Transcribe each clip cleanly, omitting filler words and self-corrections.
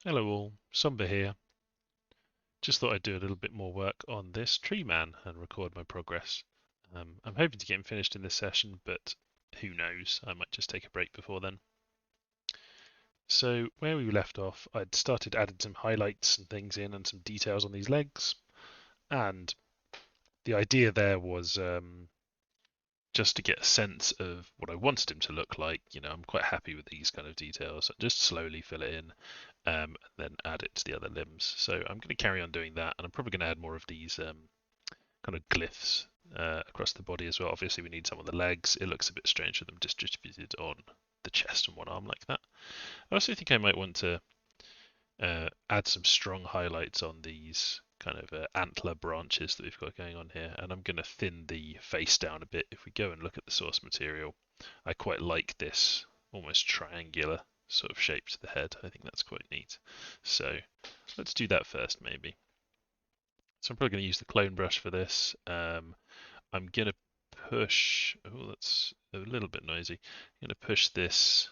Hello all, Sombre here. Just thought I'd do a little bit more work on this Treeman and record my progress. I'm hoping to get him finished in this session, but who knows, I might just take a break before then. So where we left off, I'd started adding some highlights and things in and some details on these legs, and the idea there was just to get a sense of what I wanted him to look like. I'm quite happy with these kind of details, and just slowly fill it in, and then add it to the other limbs. So I'm going to carry on doing that, and I'm probably going to add more of these kind of glyphs across the body as well. Obviously, we need some on the legs. It looks a bit strange with them distributed on the chest and one arm like that. I also think I might want to add some strong highlights on these kind of antler branches that we've got going on here, and I'm going to thin the face down a bit. If we go and look at the source material, I quite like this almost triangular sort of shape to the head. I think that's quite neat. So let's do that first maybe. So I'm probably going to use the clone brush for this. I'm going to push, oh that's a little bit noisy. I'm going to push this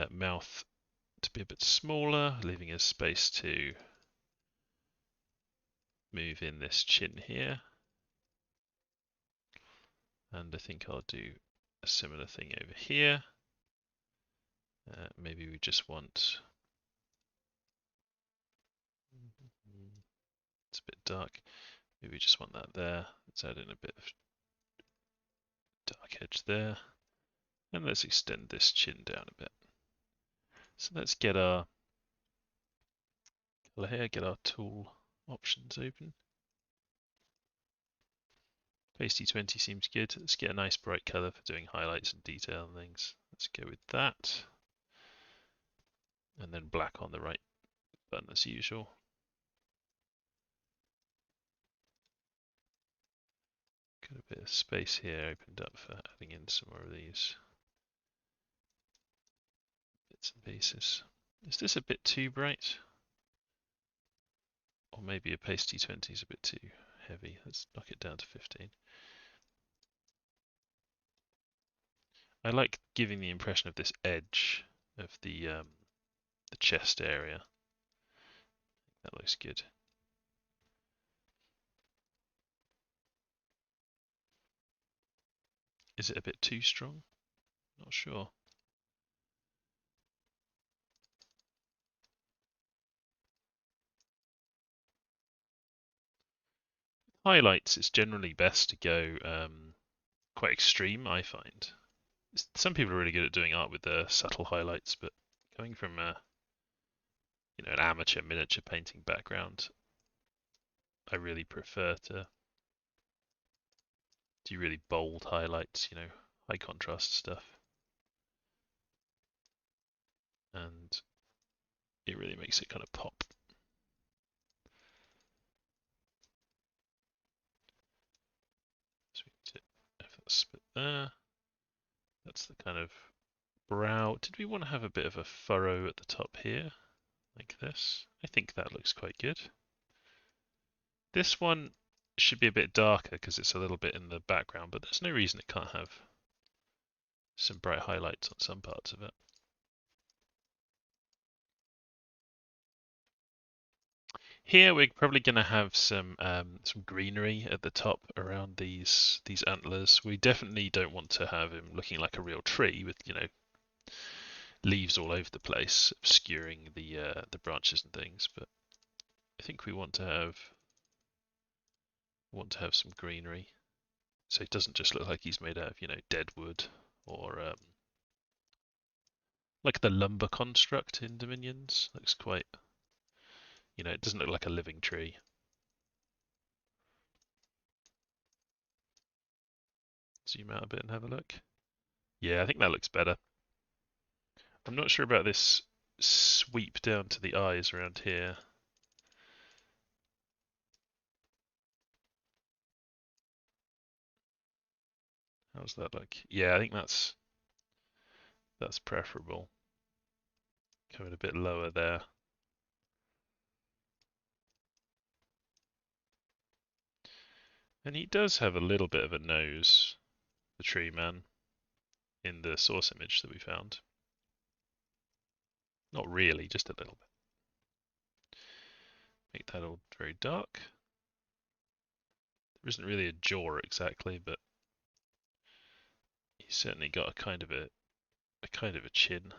mouth to be a bit smaller, leaving us space to move in this chin here. And I think I'll do a similar thing over here. Maybe we just want, it's a bit dark, maybe we just want that there. Let's add in a bit of dark edge there. And let's extend this chin down a bit. So let's get our color here, get our tool options open. Pasty 20 seems good. Let's get a nice bright color for doing highlights and detail and things. Let's go with that. And then black on the right button as usual. Got a bit of space here opened up for adding in some more of these bits and pieces. Is this a bit too bright? Or maybe a pasty 20 is a bit too heavy. Let's knock it down to 15. I like giving the impression of this edge of the chest area. That looks good. Is it a bit too strong? Not sure. Highlights, it's generally best to go quite extreme, I find. Some people are really good at doing art with the subtle highlights, but coming from an amateur miniature painting background, I really prefer to do really bold highlights, high contrast stuff. And it really makes it kind of pop. So we need to have that split there. That's the kind of brow. Did we want to have a bit of a furrow at the top here? Like this? I think that looks quite good. This one should be a bit darker because it's a little bit in the background, but there's no reason it can't have some bright highlights on some parts of it. Here we're probably going to have some greenery at the top around these antlers. We definitely don't want to have him looking like a real tree with leaves all over the place, obscuring the branches and things. But I think we want to have some greenery, so it doesn't just look like he's made out of dead wood or like the lumber construct in Dominions. Looks quite, it doesn't look like a living tree. Zoom out a bit and have a look. Yeah, I think that looks better. I'm not sure about this sweep down to the eyes around here. How's that look? Yeah, I think that's preferable. Coming a bit lower there. And he does have a little bit of a nose, the tree man, in the source image that we found. Not really, just a little bit. Make that all very dark. There isn't really a jaw exactly, but he's certainly got a kind of a chin.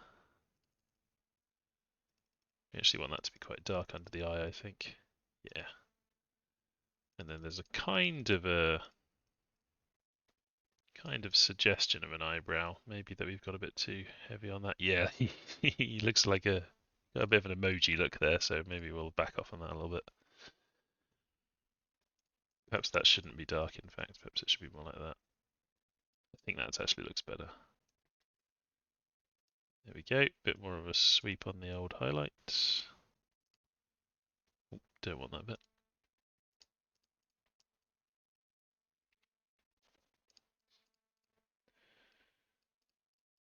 We actually want that to be quite dark under the eye, I think. Yeah. And then there's a kind of suggestion of an eyebrow. Maybe that we've got a bit too heavy on that. Yeah, he looks like got a bit of an emoji look there, so maybe we'll back off on that a little bit. Perhaps that shouldn't be dark, in fact. Perhaps it should be more like that. I think that actually looks better. There we go. Bit more of a sweep on the old highlights. Ooh, don't want that bit.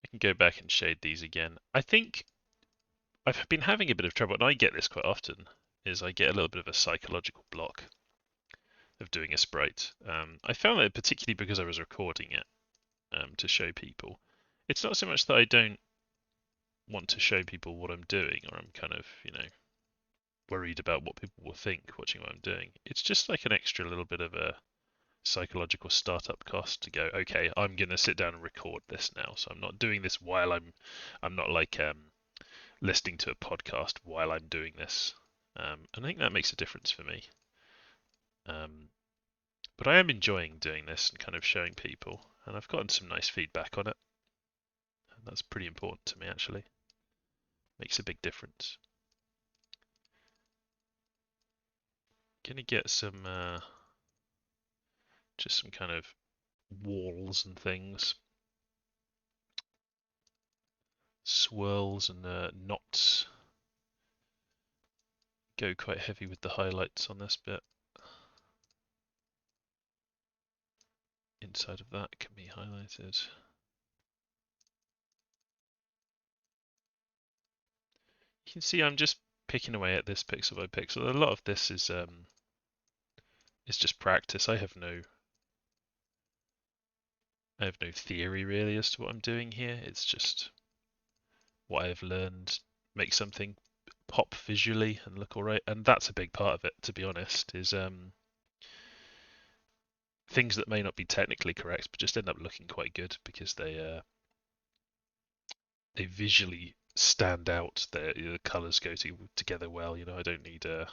I can go back and shade these again. I think I've been having a bit of trouble, and I get this quite often, is I get a little bit of a psychological block of doing a sprite. I found that particularly because I was recording it to show people. It's not so much that I don't want to show people what I'm doing, or I'm kind of, worried about what people will think watching what I'm doing. It's just like an extra little bit of a psychological startup cost to go, okay, I'm going to sit down and record this now. So I'm not doing this while I'm not like listening to a podcast while I'm doing this. And I think that makes a difference for me. But I am enjoying doing this and kind of showing people, and I've gotten some nice feedback on it. And that's pretty important to me, actually. Makes a big difference. Gonna get some, just some kind of walls and things. Swirls and knots. Go quite heavy with the highlights on this bit. Inside of that can be highlighted. You can see I'm just picking away at this pixel by pixel. A lot of this is just practice. I have no theory really as to what I'm doing here. It's just what I've learned. Make something pop visually and look alright, and that's a big part of it, to be honest, is things that may not be technically correct but just end up looking quite good because they visually stand out. The colours go together well. I don't need to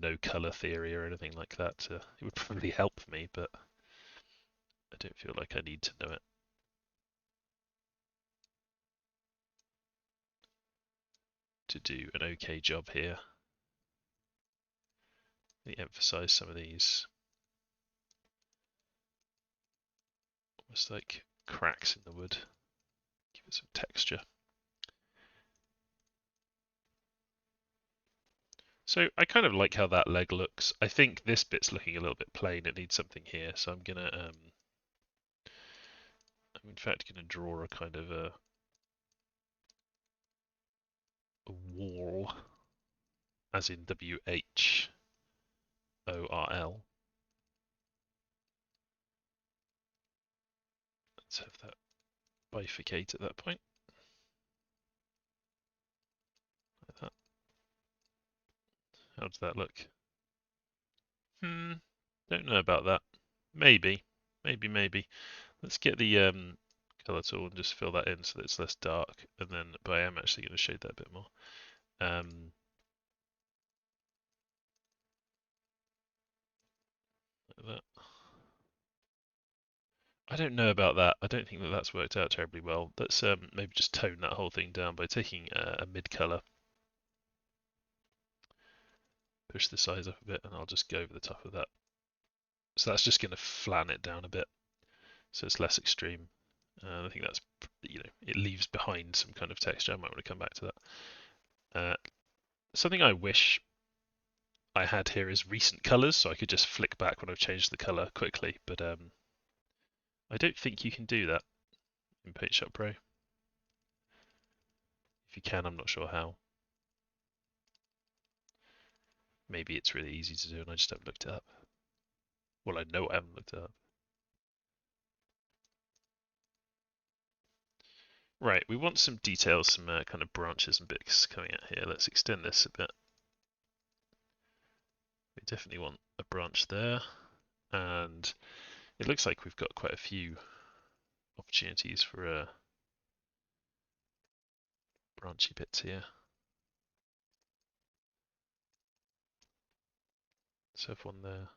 know colour theory or anything like that. It would probably help me, but I don't feel like I need to know it. To do an okay job here. Let me emphasize some of these almost like cracks in the wood. Give it some texture. So I kind of like how that leg looks. I think this bit's looking a little bit plain. It needs something here, so I'm in fact gonna draw a kind of a wall, as in WHORL. Let's have that bifurcate at that point. Like that. How does that look? Don't know about that. Maybe. Let's get the color tool and just fill that in so that it's less dark. And then, but I am actually going to shade that a bit more. Like that. I don't know about that. I don't think that that's worked out terribly well. Let's maybe just tone that whole thing down by taking a mid color. Push the size up a bit, and I'll just go over the top of that. So that's just going to flatten it down a bit, so it's less extreme. I think that's, it leaves behind some kind of texture. I might want to come back to that. Something I wish I had here is recent colors, so I could just flick back when I've changed the color quickly, but I don't think you can do that in PaintShop Pro. If you can, I'm not sure how. Maybe it's really easy to do and I just haven't looked it up. Well, I know I haven't looked it up. Right, we want some details, some kind of branches and bits coming out here. Let's extend this a bit. We definitely want a branch there, and it looks like we've got quite a few opportunities for branchy bits here. So have one there.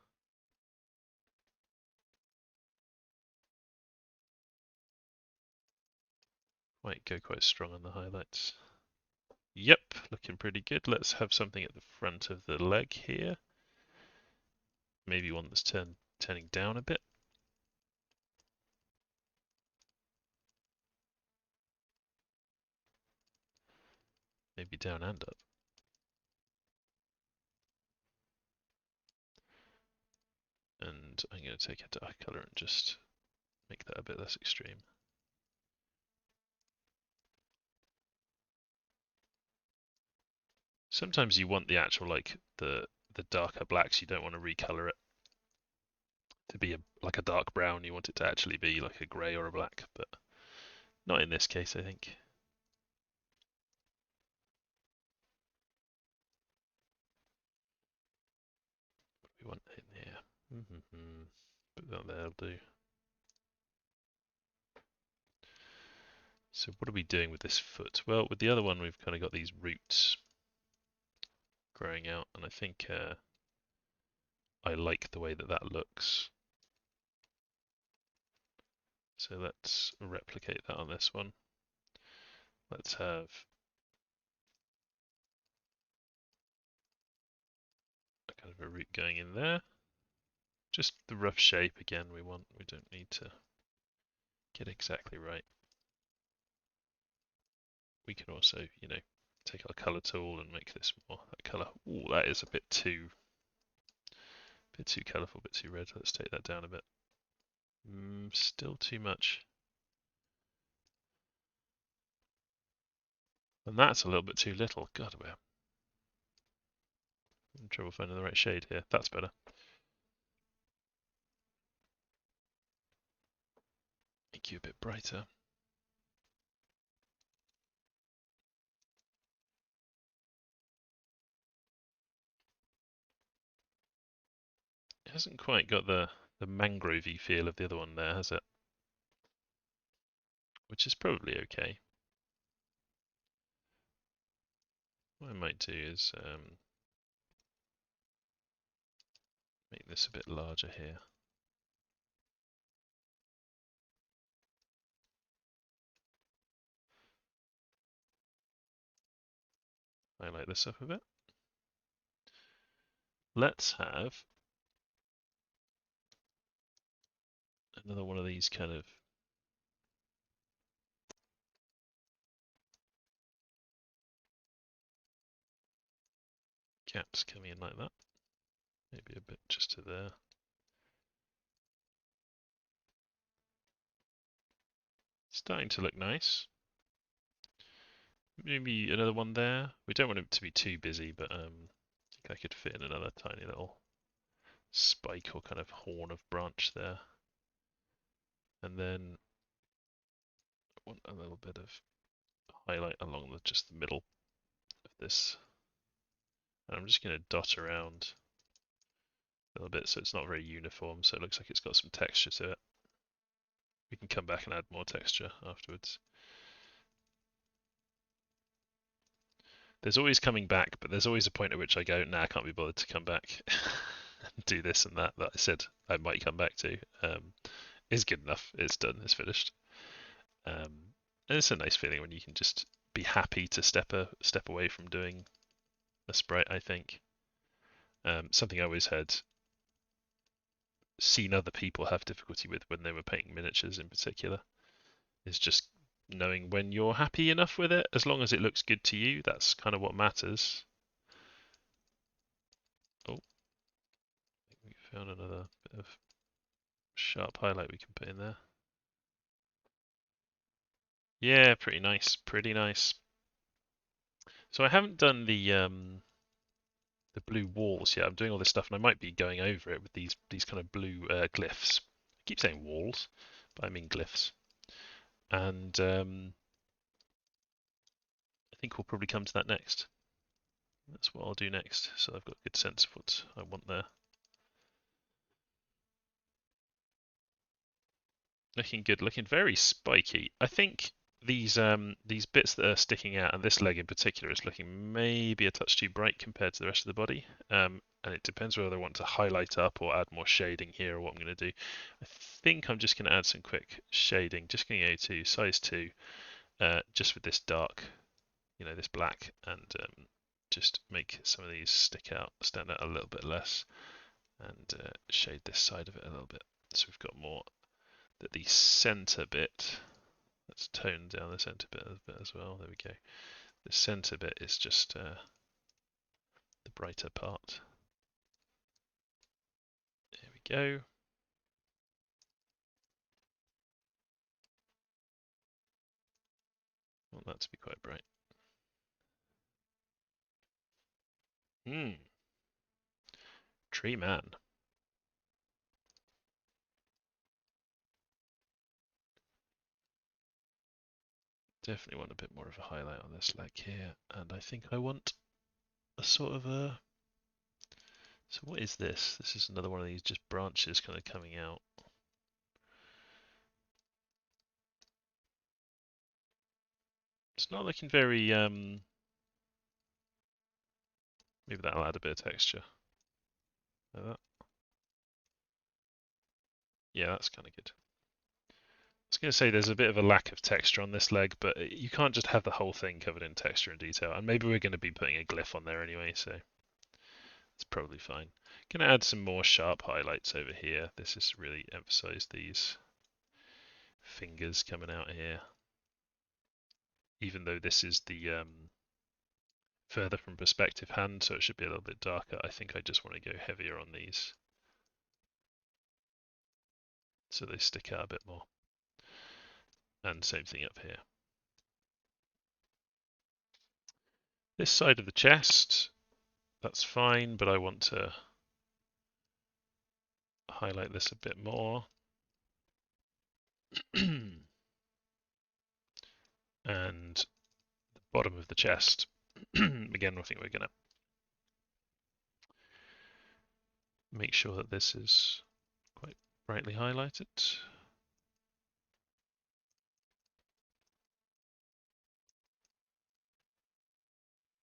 Might go quite strong on the highlights. Yep, looking pretty good. Let's have something at the front of the leg here. Maybe one that's turning down a bit. Maybe down and up. And I'm going to take a dark color and just make that a bit less extreme. Sometimes you want the actual, like, the darker blacks, you don't want to recolor it to be like a dark brown, you want it to actually be like a grey or a black, but not in this case, I think. What do we want in here? Put that there, will do. So what are we doing with this foot? Well, with the other one, we've kind of got these roots growing out, and I think I like the way that that looks. So let's replicate that on this one. Let's have a kind of a root going in there. Just the rough shape again we want. We don't need to get exactly right. We can also, you know, take our color tool and make this more that color. Ooh, that is a bit too colorful, a bit too red. Let's take that down a bit. Still too much. And that's a little bit too little. God, we're in trouble finding the right shade here. That's better. Make you a bit brighter. It hasn't quite got the mangrovey feel of the other one there, has it? Which is probably okay. What I might do is make this a bit larger here. Highlight this up a bit. Let's have another one of these kind of gaps coming in like that. Maybe a bit just to there. Starting to look nice. Maybe another one there. We don't want it to be too busy, but I think I could fit in another tiny little spike or kind of horn of branch there. And then I want a little bit of highlight along just the middle of this. And I'm just going to dot around a little bit so it's not very uniform, so it looks like it's got some texture to it. We can come back and add more texture afterwards. There's always coming back, but there's always a point at which I go, nah, I can't be bothered to come back and do this and that I said I might come back to. It's good enough. It's done. It's finished. And it's a nice feeling when you can just be happy to step away from doing a sprite, I think. Something I always had seen other people have difficulty with when they were painting miniatures in particular is just knowing when you're happy enough with it. As long as it looks good to you, that's kind of what matters. Oh, I think we found another bit of sharp highlight we can put in there. Yeah, pretty nice, pretty nice. So I haven't done the blue walls yet. I'm doing all this stuff, and I might be going over it with these kind of blue glyphs. I keep saying walls, but I mean glyphs. And I think we'll probably come to that next. That's what I'll do next, so I've got a good sense of what I want there. Looking good, looking very spiky. I think these bits that are sticking out, and this leg in particular, is looking maybe a touch too bright compared to the rest of the body. And it depends whether I want to highlight up or add more shading here, or what I'm going to do. I think I'm just going to add some quick shading. Just going to go to size 2, just with this dark, this black, and just make some of these stand out a little bit less, and shade this side of it a little bit. So we've got more that the center bit, let's tone down the center bit a bit as well. There we go. The center bit is just the brighter part. There we go. I want that to be quite bright. Treeman. Definitely want a bit more of a highlight on this leg here, and I think I want a sort of a. So what is this? This is another one of these just branches kind of coming out. It's not looking very. Maybe that'll add a bit of texture. Like that. Yeah, that's kind of good. I was going to say there's a bit of a lack of texture on this leg, but you can't just have the whole thing covered in texture and detail. And maybe we're going to be putting a glyph on there anyway, so it's probably fine. Going to add some more sharp highlights over here. This is really emphasize these fingers coming out here. Even though this is the further from perspective hand, so it should be a little bit darker, I think I just want to go heavier on these so they stick out a bit more. And same thing up here. This side of the chest, that's fine, but I want to highlight this a bit more. And the bottom of the chest, again, I think we're going to make sure that this is quite brightly highlighted.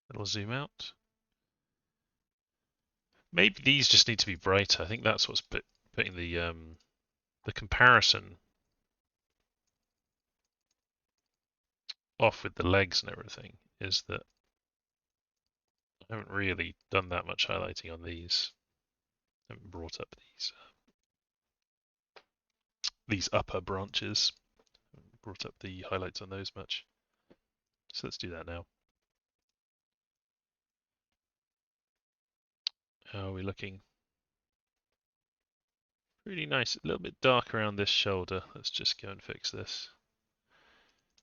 Then we'll zoom out. Maybe these just need to be brighter. I think that's what's putting the comparison off with the legs and everything, is that I haven't really done that much highlighting on these. I haven't brought up these upper branches. I haven't brought up the highlights on those much. So let's do that now. How are we looking? Really nice. A little bit dark around this shoulder. Let's just go and fix this.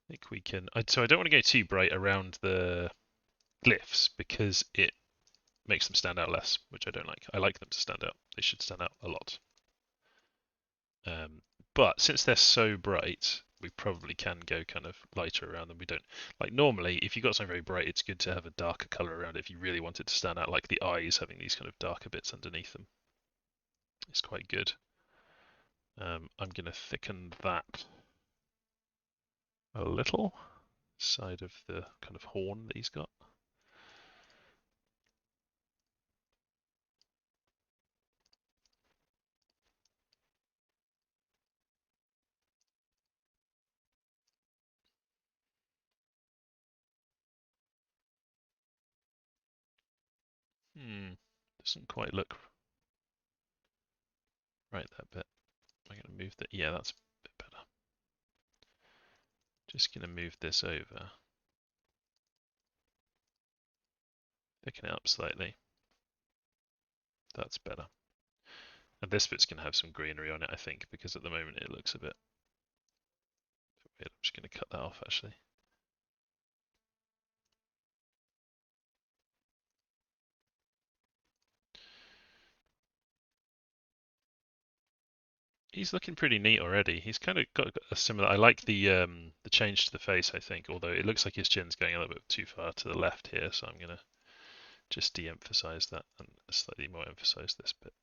I think we can. So I don't want to go too bright around the glyphs because it makes them stand out less, which I don't like. I like them to stand out. They should stand out a lot. But since they're so bright, we probably can go kind of lighter around them. We don't like normally if you've got something very bright, it's good to have a darker color around it if you really want it to stand out, like the eyes having these kind of darker bits underneath them. It's quite good. I'm going to thicken that a little, side of the kind of horn that he's got. Doesn't quite look right, that bit. I'm going to move that. Yeah, that's a bit better. Just going to move this over. Thicken it up slightly. That's better. And this bit's going to have some greenery on it, I think, because at the moment it looks a bit weird. I'm just going to cut that off, actually. He's looking pretty neat already. He's kind of got a similar. I like the change to the face, I think, although it looks like his chin's going a little bit too far to the left here, so I'm going to just de-emphasize that and slightly more emphasize this bit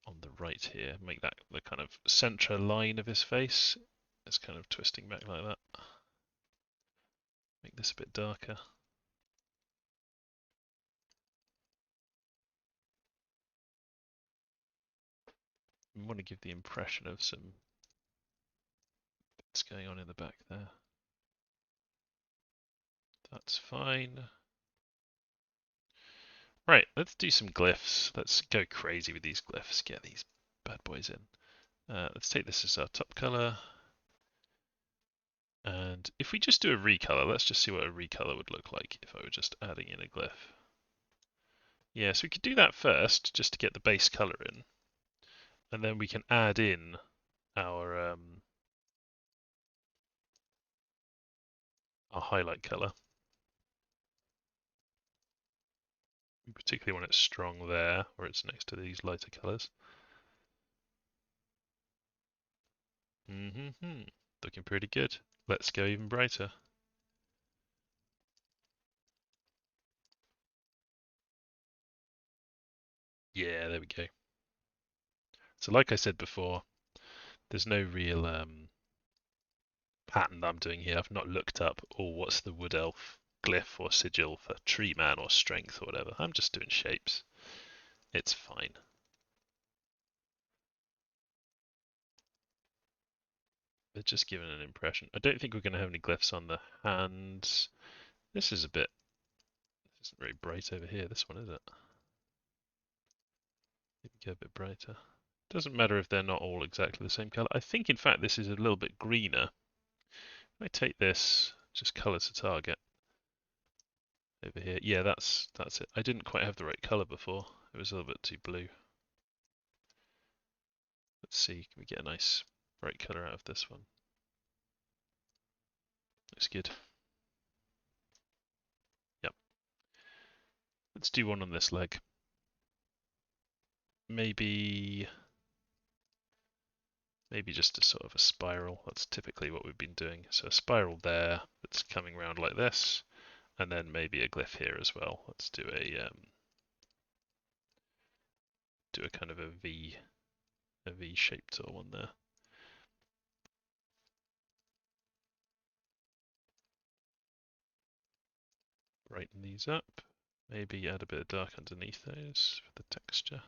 on the right here. Make that the kind of central line of his face. It's kind of twisting back like that. Make this a bit darker. We want to give the impression of some bits going on in the back there. That's fine. Right, let's do some glyphs. Let's go crazy with these glyphs. Get these bad boys in. Let's take this as our top color. And if we just do a recolor, let's just see what a recolor would look like if I were just adding in a glyph. Yeah, so we could do that first, just to get the base color in. And then we can add in our highlight color. Particularly when it's strong there, or it's next to these lighter colors. Looking pretty good. Let's go even brighter. Yeah, there we go. So like I said before, there's no real pattern that I'm doing here. I've not looked up, what's the Wood Elf glyph or sigil for Treeman or strength or whatever. I'm just doing shapes. It's fine. They're just giving an impression. I don't think we're going to have any glyphs on the hands. This isn't very bright over here, this one, is it? Maybe go a bit brighter. Doesn't matter if they're not all exactly the same color. I think, in fact, this is a little bit greener. If I take this, just color to target over here. Yeah, that's it. I didn't quite have the right color before. It was a little bit too blue. Let's see, can we get a nice bright color out of this one? Looks good. Yep. Let's do one on this leg. Maybe just a sort of a spiral. That's typically what we've been doing. So a spiral there that's coming around like this, and then maybe a glyph here as well. Let's do a kind of a V-shaped one there. Brighten these up. Maybe add a bit of dark underneath those for the texture.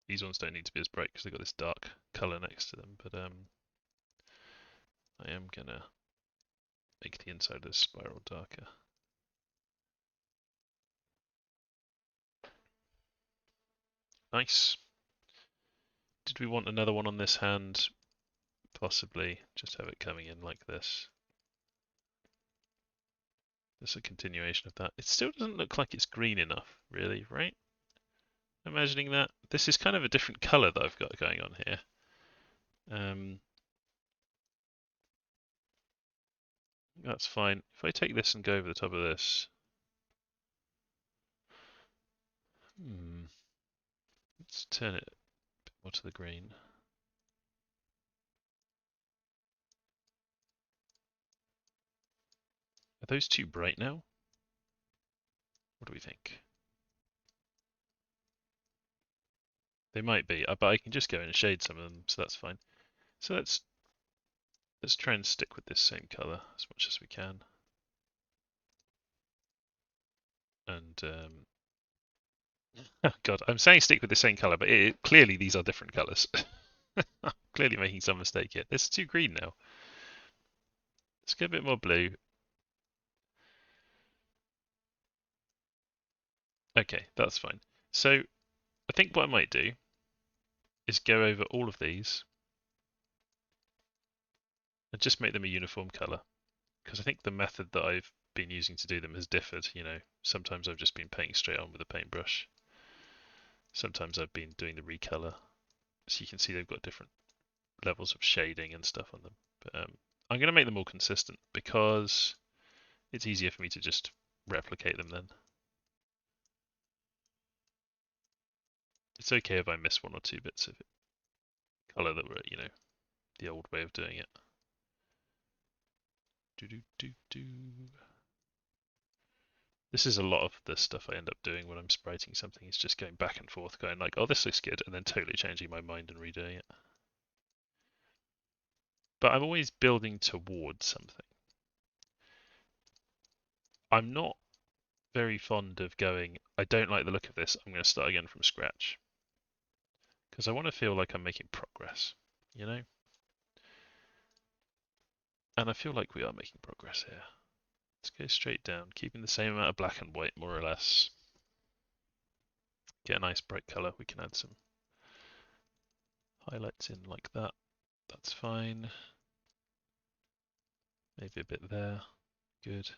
These ones don't need to be as bright because they've got this dark color next to them, but I am gonna make the inside of this spiral darker. Nice. Did we want another one on this hand? Possibly. Just have it coming in like this. Just a continuation of that. It still doesn't look like it's green enough, really, right? Imagining that. This is kind of a different color that I've got going on here. That's fine. If I take this and go over the top of this. Let's turn it a bit more to the green. Are those too bright now? What do we think? They might be, but I can just go in and shade some of them, so that's fine. So let's try and stick with this same color as much as we can. And oh God, I'm saying stick with the same color, but clearly these are different colors. I'm clearly making some mistake here. It's too green now. Let's get a bit more blue. Okay, that's fine. So I think what I might do is go over all of these and just make them a uniform color. Because I think the method that I've been using to do them has differed. You know, sometimes I've just been painting straight on with a paintbrush. Sometimes I've been doing the recolor. So you can see they've got different levels of shading and stuff on them. But I'm going to make them all consistent because it's easier for me to just replicate them then. It's okay if I miss one or two bits of it. colour that were, the old way of doing it. Do do do do. This is a lot of the stuff I end up doing when I'm spriting something. Is just going back and forth, going like, "Oh, this looks good," and then totally changing my mind and redoing it. But I'm always building towards something. I'm not very fond of going, I don't like the look of this, I'm going to start again from scratch. Because I want to feel like I'm making progress, you know? And I feel like we are making progress here. Let's go straight down, keeping the same amount of black and white, more or less. Get a nice bright colour. We can add some highlights in like that. That's fine. Maybe a bit there. Good.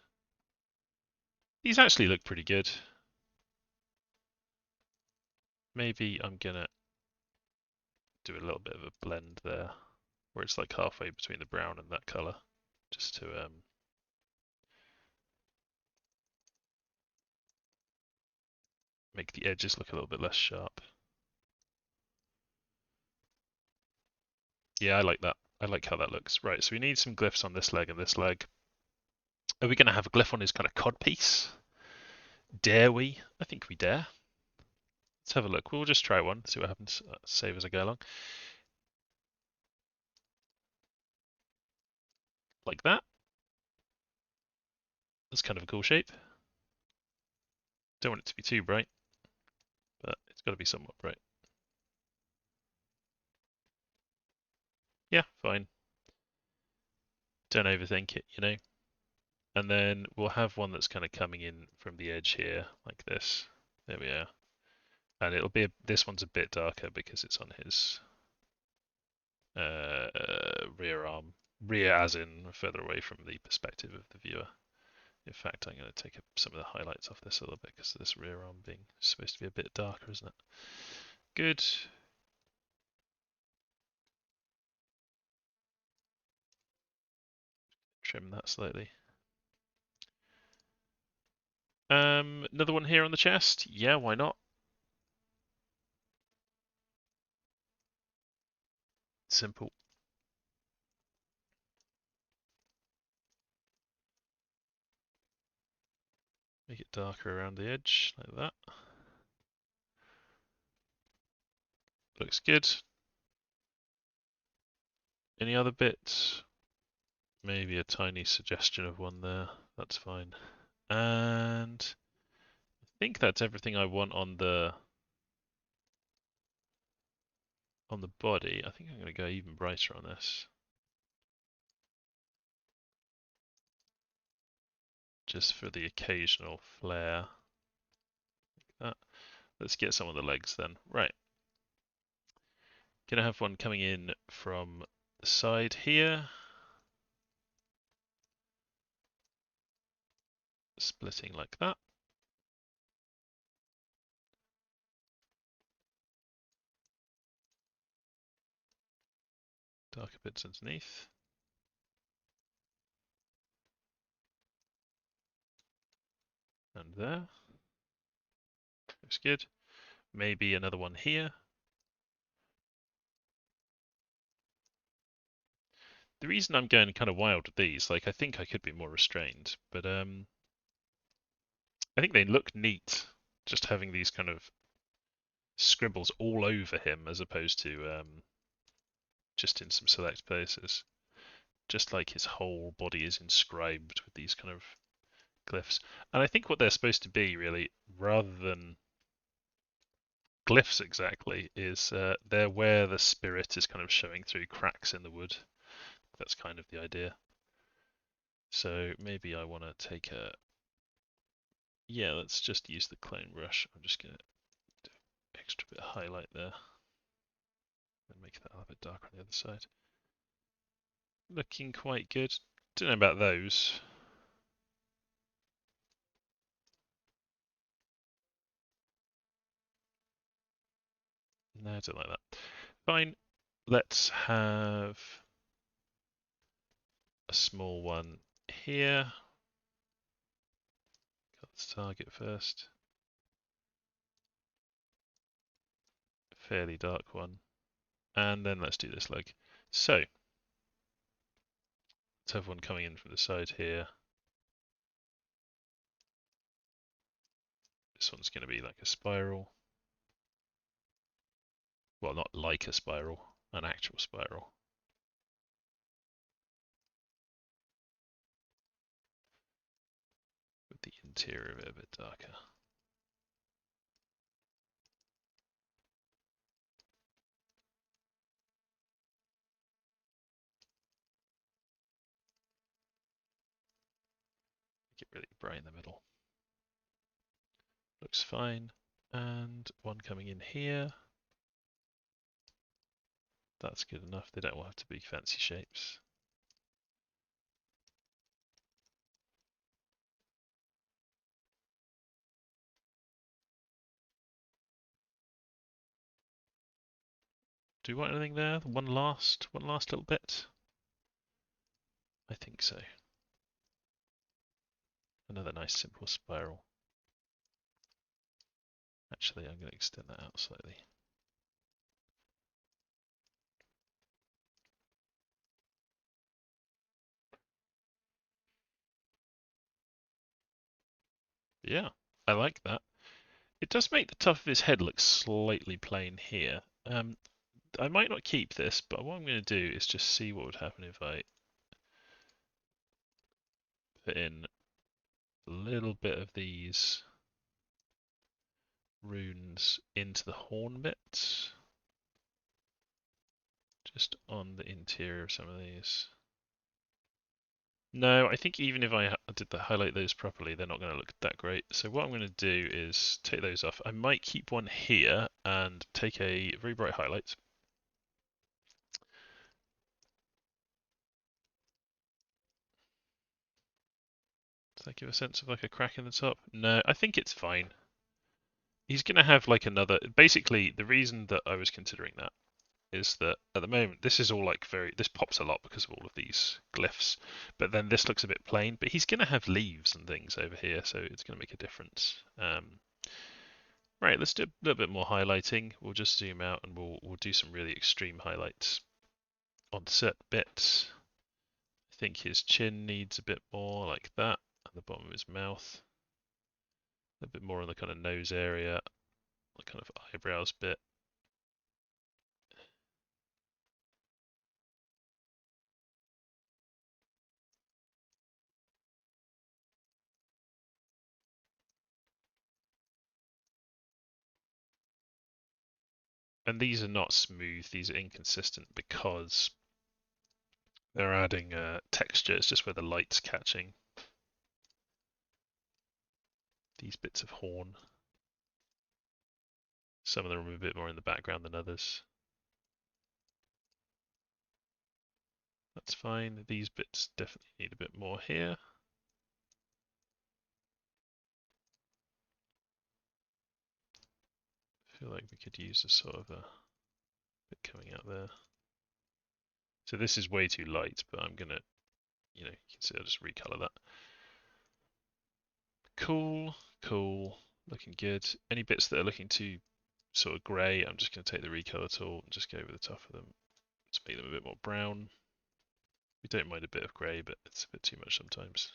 These actually look pretty good. Maybe I'm going to do a little bit of a blend there, where it's like halfway between the brown and that colour, just to make the edges look a little bit less sharp. Yeah, I like that. I like how that looks. Right, so we need some glyphs on this leg and this leg. Are we going to have a glyph on his kind of codpiece? Dare we? I think we dare. Let's have a look. We'll just try one, see what happens. Save as I go along. Like that. That's kind of a cool shape. Don't want it to be too bright, but it's got to be somewhat bright. Yeah, fine. Don't overthink it, you know. And then we'll have one that's kind of coming in from the edge here, like this. There we are. And it'll be this one's a bit darker because it's on his rear arm. Rear as in further away from the perspective of the viewer. In fact, I'm going to take some of the highlights off this a little bit because this rear arm being supposed to be a bit darker, isn't it? Good. Trim that slightly. Another one here on the chest. Yeah, why not? Simple. Make it darker around the edge, like that. Looks good. Any other bits? Maybe a tiny suggestion of one there. That's fine. And I think that's everything I want on the body. I think I'm going to go even brighter on this. Just for the occasional flare. Like that. Let's get some of the legs then. Right. Gonna have one coming in from the side here. Splitting like that. Darker bits underneath. And there. Looks good. Maybe another one here. The reason I'm going kind of wild with these, like I think I could be more restrained, but I think they look neat, just having these kind of scribbles all over him as opposed to just in some select places. Just like his whole body is inscribed with these kind of glyphs. And I think what they're supposed to be, really, rather than glyphs exactly, is they're where the spirit is kind of showing through cracks in the wood. That's kind of the idea. So maybe I want to take a... Yeah, let's just use the clone brush. I'm just going to do an extra bit of highlight there. And make that a little bit darker on the other side. Looking quite good. Don't know about those. No, I don't like that. Fine. Let's have a small one here. Let's target first. Fairly dark one. And then let's do this leg. So, let's have one coming in from the side here. This one's going to be like a spiral. Well, not like a spiral, an actual spiral. With the interior a bit darker. Make it really bright in the middle. Looks fine. And one coming in here. That's good enough. They don't all have to be fancy shapes. Do we want anything there? One last little bit? I think so. Another nice simple spiral. Actually, I'm going to extend that out slightly. Yeah, I like that. It does make the top of his head look slightly plain here. I might not keep this, but what I'm going to do is just see what would happen if I put in a little bit of these runes into the horn bits. Just on the interior of some of these. No, I think even if I did highlight those properly, they're not going to look that great. So what I'm going to do is take those off. I might keep one here and take a very bright highlight. Does that give a sense of like a crack in the top? No, I think it's fine. He's going to have like another... Basically, the reason that I was considering that is that at the moment this is all like this pops a lot because of all of these glyphs, but then this looks a bit plain, but he's going to have leaves and things over here, so it's going to make a difference. Right, let's do a little bit more highlighting. We'll just zoom out and we'll do some really extreme highlights on certain bits. I think his chin needs a bit more like that, at the bottom of his mouth, a bit more on the kind of nose area, the kind of eyebrows bit. And these are not smooth, these are inconsistent because they're adding texture. It's just where the light's catching these bits of horn. Some of them are a bit more in the background than others. That's fine. These bits definitely need a bit more here. I feel like we could use a sort of a bit coming out there. So this is way too light, but I'm gonna, you can see I'll just recolor that. Cool, cool, looking good. Any bits that are looking too sort of grey, I'm just gonna take the recolor tool and just go over the top of them to make them a bit more brown. We don't mind a bit of grey, but it's a bit too much sometimes.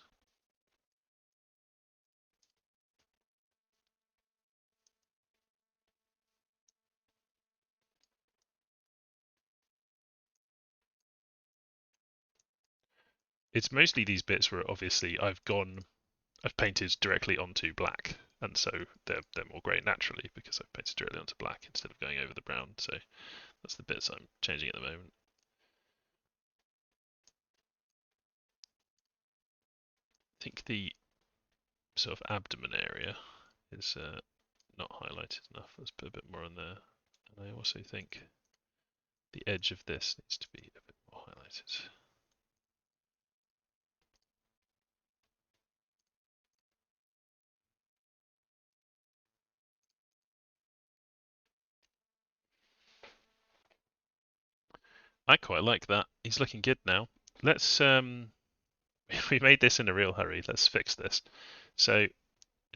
It's mostly these bits where obviously I've painted directly onto black, and so they're more grey naturally because I've painted directly onto black instead of going over the brown. So that's the bits I'm changing at the moment. I think the sort of abdomen area is not highlighted enough. Let's put a bit more on there. And I also think the edge of this needs to be a bit more highlighted. I quite like that. He's looking good now. Let's we made this in a real hurry. Let's fix this. So I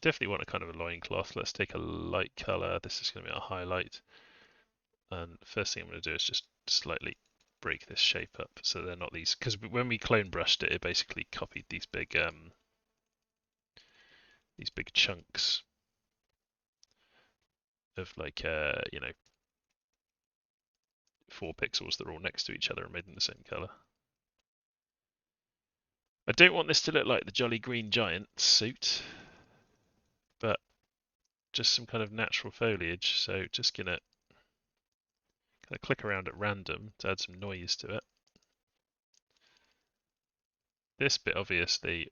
definitely want a kind of a loincloth. Let's take a light color. This is going to be our highlight. And the first thing I'm going to do is just slightly break this shape up so they're not these, because when we clone brushed it, it basically copied these big chunks of like 4 pixels that are all next to each other and made them the same color. I don't want this to look like the Jolly Green Giant suit, but just some kind of natural foliage. So just gonna kind of click around at random to add some noise to it. This bit obviously,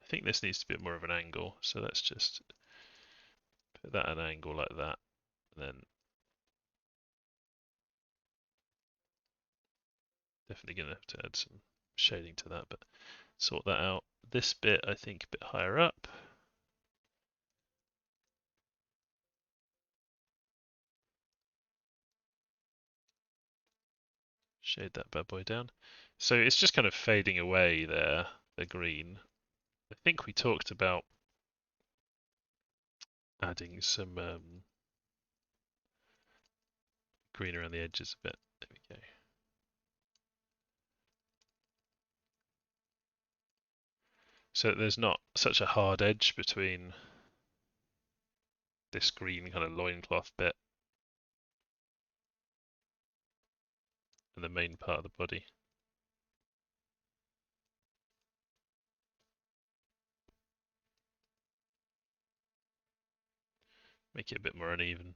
I think this needs to be more of an angle. So let's just put that at an angle like that, and then definitely gonna have to add some shading to that, but sort that out. This bit I think a bit higher up. Shade that bad boy down. So it's just kind of fading away there, the green. I think we talked about adding some green around the edges a bit. There we go. So there's not such a hard edge between this green kind of loincloth bit and the main part of the body. Make it a bit more uneven.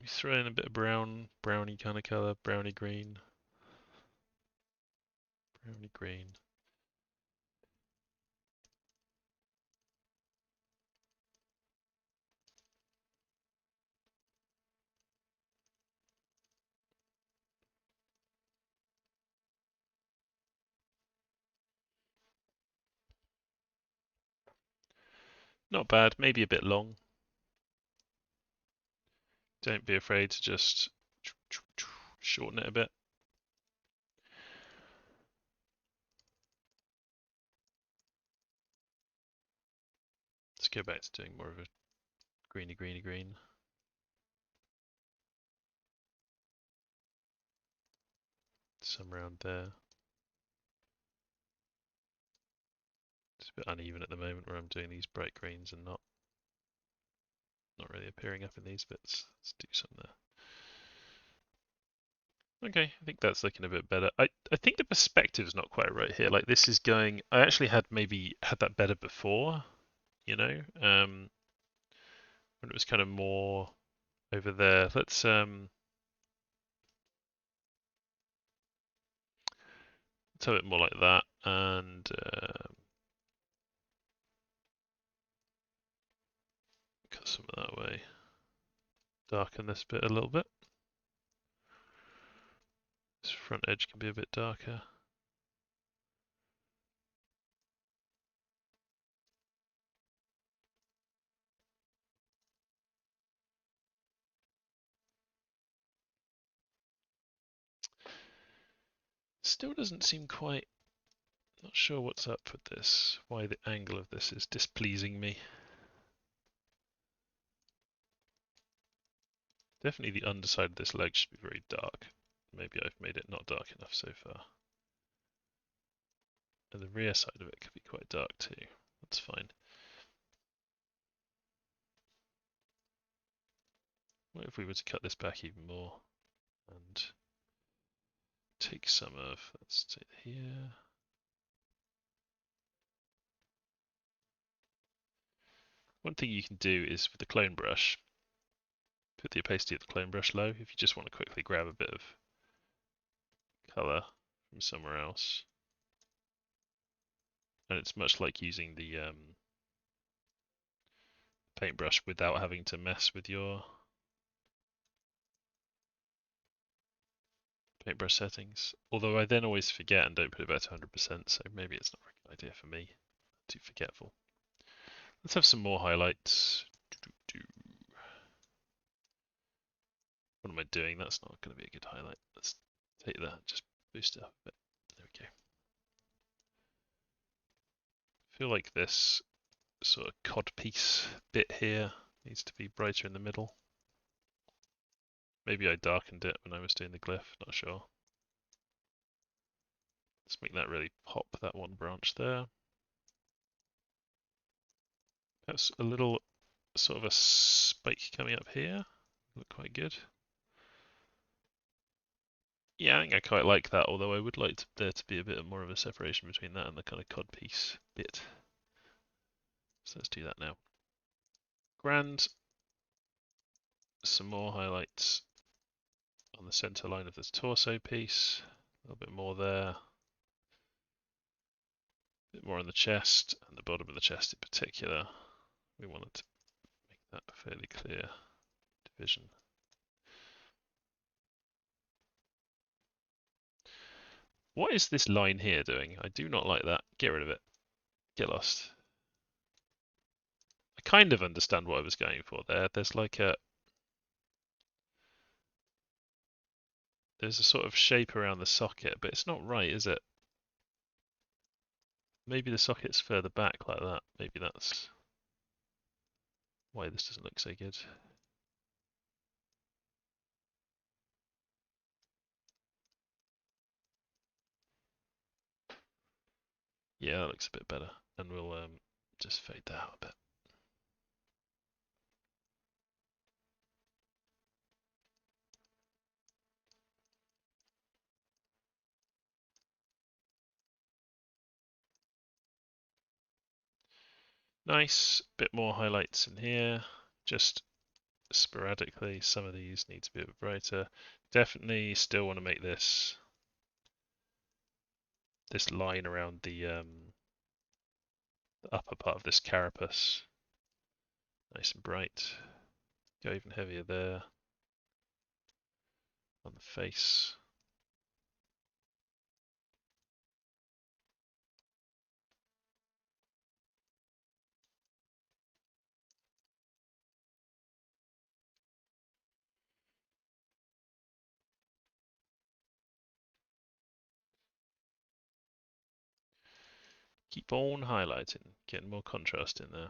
We throw in a bit of browny kind of color, browny green. Browny green. Not bad, maybe a bit long. Don't be afraid to just shorten it a bit. Let's go back to doing more of a greeny green. Some around there. It's a bit uneven at the moment where I'm doing these bright greens and not really appearing up in these bits. Let's do some there. Okay, I think that's looking a bit better. I think the perspective's not quite right here. Like this is going, I actually had maybe had that better before, you know, when it was kind of more over there. Let's have it more like that, and cut some of that way. Darken this bit a little bit. This front edge can be a bit darker. Still doesn't seem quite, not sure what's up with this, why the angle of this is displeasing me. Definitely the underside of this leg should be very dark. Maybe I've made it not dark enough so far. And the rear side of it could be quite dark too. That's fine. What if we were to cut this back even more and take some of, let's take here. One thing you can do is with the clone brush, put the opacity of the clone brush low if you just want to quickly grab a bit of color from somewhere else. And it's much like using the paintbrush without having to mess with your paintbrush settings. Although I then always forget and don't put it back to 100%, so maybe it's not a good idea for me. I'm too forgetful. Let's have some more highlights. What am I doing? That's not going to be a good highlight. Let's take that, just boost it up a bit. There we go. feel like this sort of codpiece bit here needs to be brighter in the middle. Maybe I darkened it when I was doing the glyph, not sure. Let's make that really pop, that one branch there. That's a little sort of a spike coming up here. Look quite good. Yeah, I think I quite like that, although I would like there to be a bit more of a separation between that and the kind of codpiece bit. So let's do that now. Grand. Some more highlights on the center line of this torso piece. A little bit more there. A bit more on the chest and the bottom of the chest in particular. We wanted to make that a fairly clear division. What is this line here doing? I do not like that. Get rid of it. Get lost. I kind of understand what I was going for there. There's like a sort of shape around the socket, but it's not right, is it? Maybe the socket's further back like that. Maybe that's why this doesn't look so good. Yeah, that looks a bit better. And we'll just fade that out a bit. Nice, bit more highlights in here, just sporadically. Some of these need to be a bit brighter. Definitely still want to make this line around the upper part of this carapace nice and bright. Go even heavier there on the face. Keep on highlighting, getting more contrast in there.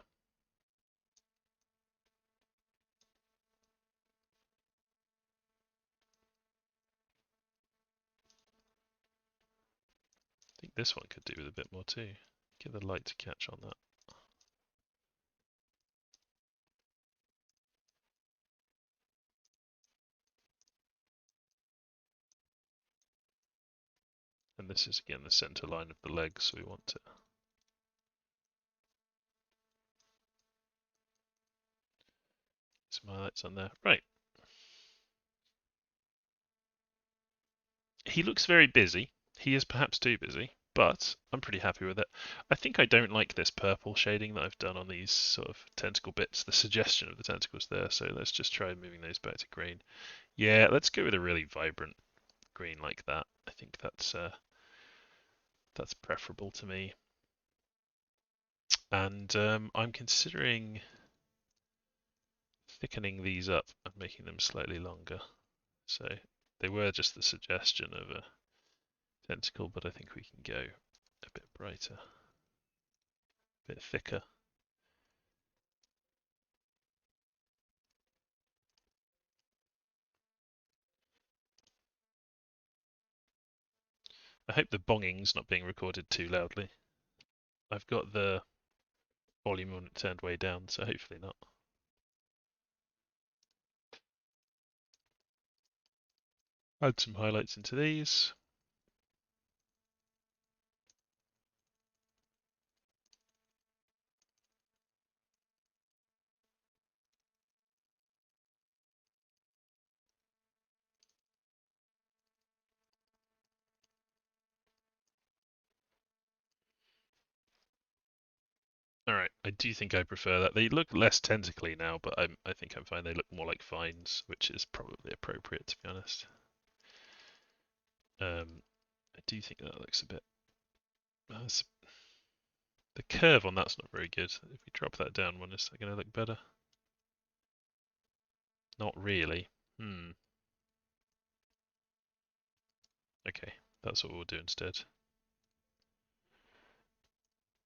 I think this one could do with a bit more too. Get the light to catch on that. And this is again the center line of the leg, so we want to some highlights on there. Right. He looks very busy. He is perhaps too busy, but I'm pretty happy with it. I think I don't like this purple shading that I've done on these sort of tentacle bits, the suggestion of the tentacles there, so let's just try moving those back to green. Yeah, let's go with a really vibrant green like that. I think that's preferable to me. And I'm considering thickening these up and making them slightly longer. So they were just the suggestion of a tentacle, but I think we can go a bit brighter, a bit thicker. I hope the bonging's not being recorded too loudly. I've got the volume on it turned way down, so hopefully not. Add some highlights into these. Alright, I do think I prefer that. They look less tentacly now, but I think I'm fine. They look more like vines, which is probably appropriate, to be honest. I do think that looks a bit... the curve on that's not very good. If we drop that down one, is that going to look better? Not really. Okay, that's what we'll do instead.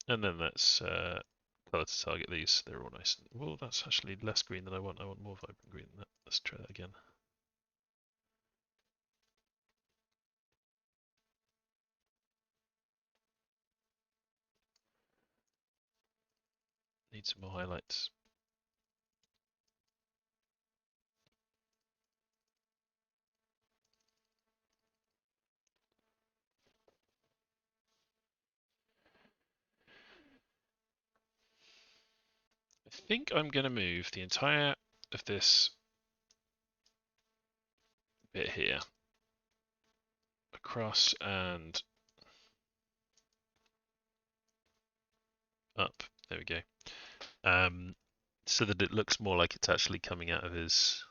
And then let's color to target these. They're all nice. Well, that's actually less green than I want. I want more vibrant green than that. Let's try that again. Need some more highlights. I think I'm going to move the entire of this bit here across and up. There we go. So that it looks more like it's actually coming out of his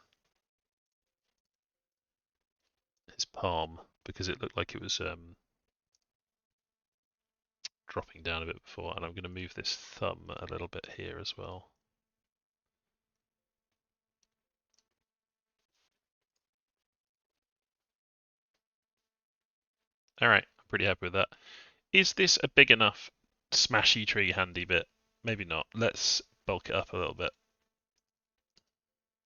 palm, because it looked like it was dropping down a bit before. And I'm going to move this thumb a little bit here as well. All right, I'm pretty happy with that. Is this a big enough smashy tree handy bit? Maybe not. Let's bulk it up a little bit.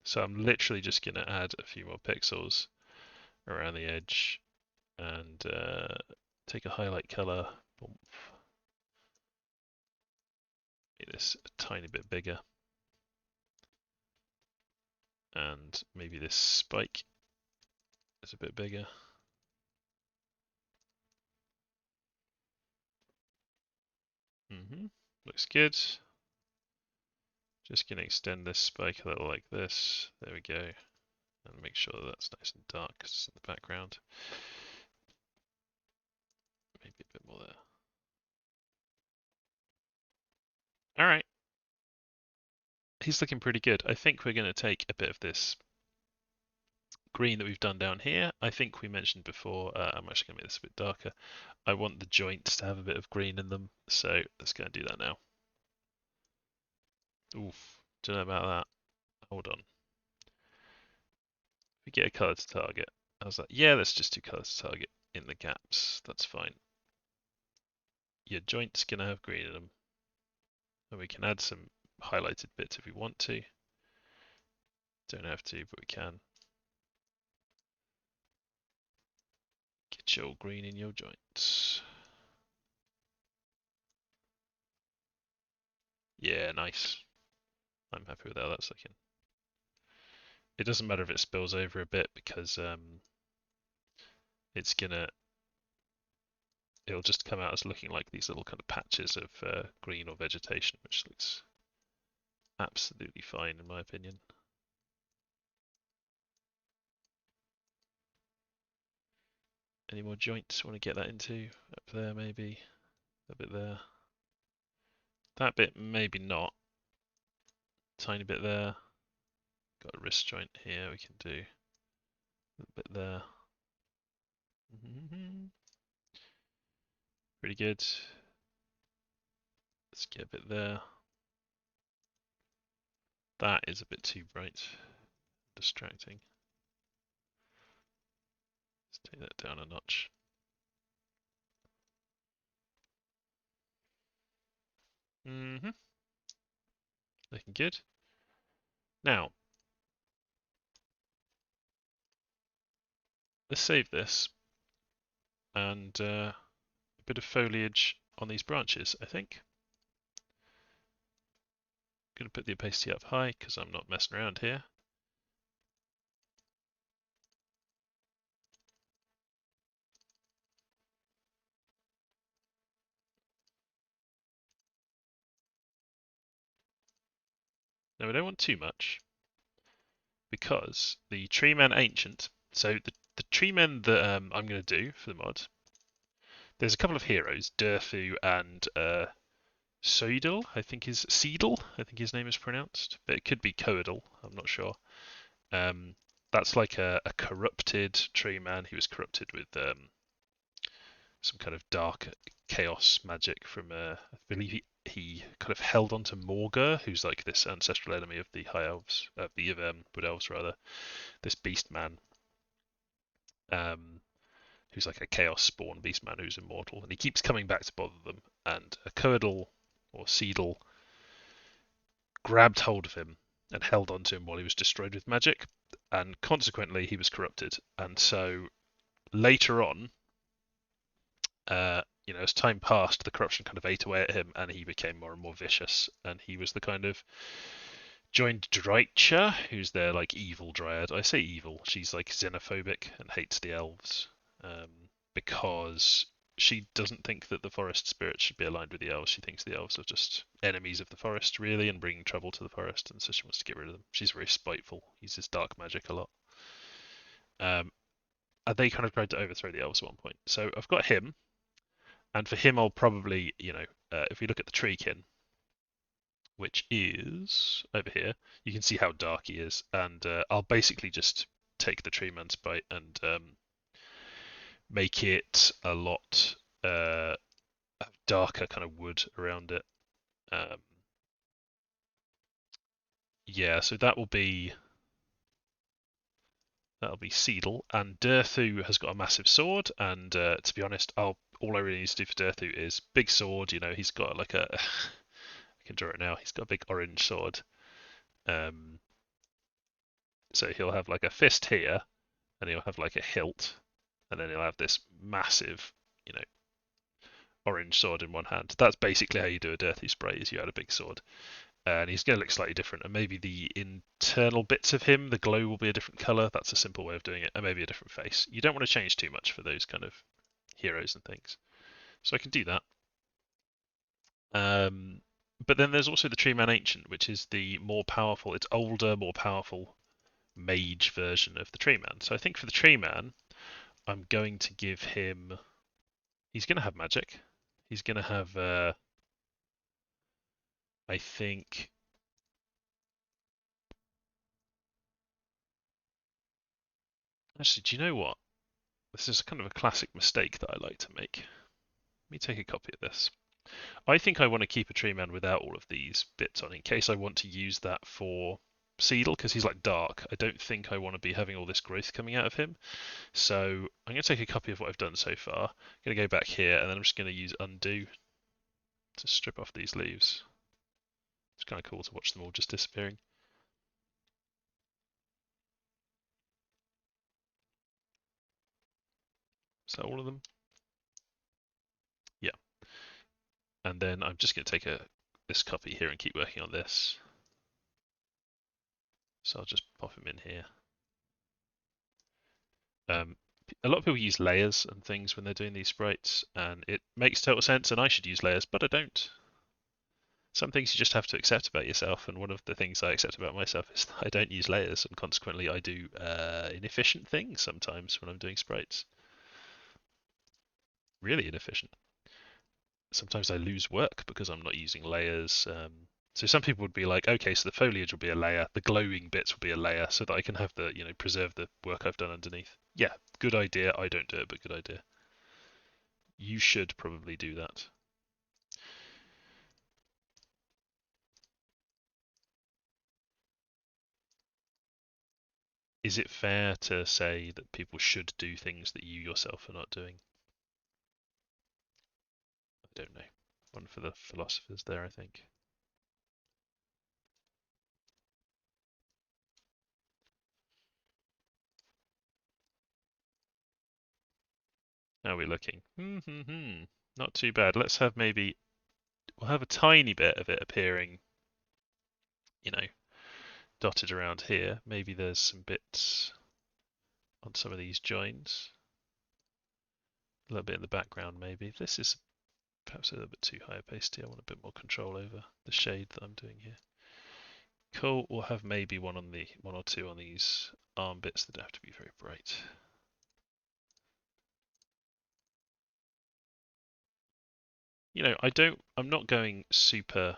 So I'm literally just going to add a few more pixels around the edge and take a highlight color. Make this a tiny bit bigger. And maybe this spike is a bit bigger. Looks good. Just going to extend this spike a little like this. There we go. And make sure that that's nice and dark because it's in the background. Maybe a bit more there. All right. He's looking pretty good. I think we're going to take a bit of this green that we've done down here. I think we mentioned before, I'm actually going to make this a bit darker. I want the joints to have a bit of green in them. So let's go and do that now. Oof, don't know about that. Hold on. We get a color to target. I was like, yeah, let's just do color to target in the gaps. That's fine. Your joint's going to have green in them. And we can add some highlighted bits if we want to. Don't have to, but we can. Get your green in your joints. Yeah, nice. I'm happy with how that's looking. It doesn't matter if it spills over a bit because it'll just come out as looking like these little kind of patches of green or vegetation, which looks absolutely fine in my opinion. Any more joints? Want to get that into up there maybe? A bit there. That bit maybe not. Tiny bit there. Got a wrist joint here we can do. A little bit there. Pretty good. Let's get a bit there. That is a bit too bright. Distracting. Let's take that down a notch. Looking good. Now, let's save this and a bit of foliage on these branches, I think. I'm going to put the opacity up high because I'm not messing around here. Now we don't want too much because the Treeman Ancient, so the Treeman that I'm going to do for the mod, there's a couple of heroes, Durfu and Seidel, I think his name is pronounced, but it could be Coadal, I'm not sure. That's like a corrupted tree man. He was corrupted with some kind of dark chaos magic from, I believe he kind of held on to Morgur, who's like this ancestral enemy of the High Elves, Wood Elves rather, this beast man, who's like a chaos spawn beast man who's immortal, and he keeps coming back to bother them. And a Coadal or Seedle, grabbed hold of him and held onto him while he was destroyed with magic, and consequently he was corrupted. And so later on, as time passed, the corruption kind of ate away at him, and he became more and more vicious. And he was the kind of joined Drycha, who's their like evil dryad. I say evil; she's like xenophobic and hates the elves, because she doesn't think that the forest spirits should be aligned with the elves. She thinks the elves are just enemies of the forest, really, and bringing trouble to the forest, and so she wants to get rid of them. She's very spiteful. Uses dark magic a lot. And they kind of tried to overthrow the elves at one point. So I've got him, and for him, I'll probably, if we look at the treekin, which is over here, you can see how dark he is, and I'll basically just take the Treeman sprite and make it a lot darker kind of wood around it. Yeah, so that'll be Seedle, and Durthu has got a massive sword, and to be honest, all I really need to do for Durthu is big sword. He's got like a I can draw it now. He's got a big orange sword. So he'll have like a fist here, and he'll have like a hilt, and then he'll have this massive, you know, orange sword in one hand. That's basically how you do a Durthu spray, is you add a big sword. And he's going to look slightly different, and maybe the internal bits of him, the glow will be a different color. That's a simple way of doing it, and maybe a different face. You don't want to change too much for those kind of heroes and things. So I can do that. But then there's also the Treeman Ancient, which is the more powerful, it's older, more powerful mage version of the Treeman. So I think for the Treeman, I'm going to give him. He's going to have magic. He's going to have. I think. Actually, do you know what? This is kind of a classic mistake that I like to make. Let me take a copy of this. I think I want to keep a Treeman without all of these bits on in case I want to use that for Seedle, because he's like dark. I don't think I want to be having all this growth coming out of him. So I'm going to take a copy of what I've done so far. I'm going to go back here, and then I'm just going to use undo to strip off these leaves. It's kind of cool to watch them all just disappearing. Is that all of them? Yeah. And then I'm just going to take this copy here and keep working on this. So I'll just pop him in here. A lot of people use layers and things when they're doing these sprites, and it makes total sense, and I should use layers, but I don't. Some things you just have to accept about yourself, and one of the things I accept about myself is that I don't use layers, and consequently I do inefficient things sometimes when I'm doing sprites. Really inefficient. Sometimes I lose work because I'm not using layers. So some people would be like, okay, so the foliage will be a layer, the glowing bits will be a layer, so that I can have the, preserve the work I've done underneath. Yeah, good idea. I don't do it, but good idea. You should probably do that. Is it fair to say that people should do things that you yourself are not doing? I don't know. One for the philosophers there, I think. How are we looking? Not too bad. Let's have we'll have a tiny bit of it appearing, you know, dotted around here. Maybe there's some bits on some of these joins. A little bit in the background, maybe. This is perhaps a little bit too high opacity. I want a bit more control over the shade that I'm doing here. Cool. We'll have maybe one or two on these arm bits that don't have to be very bright. I'm not going super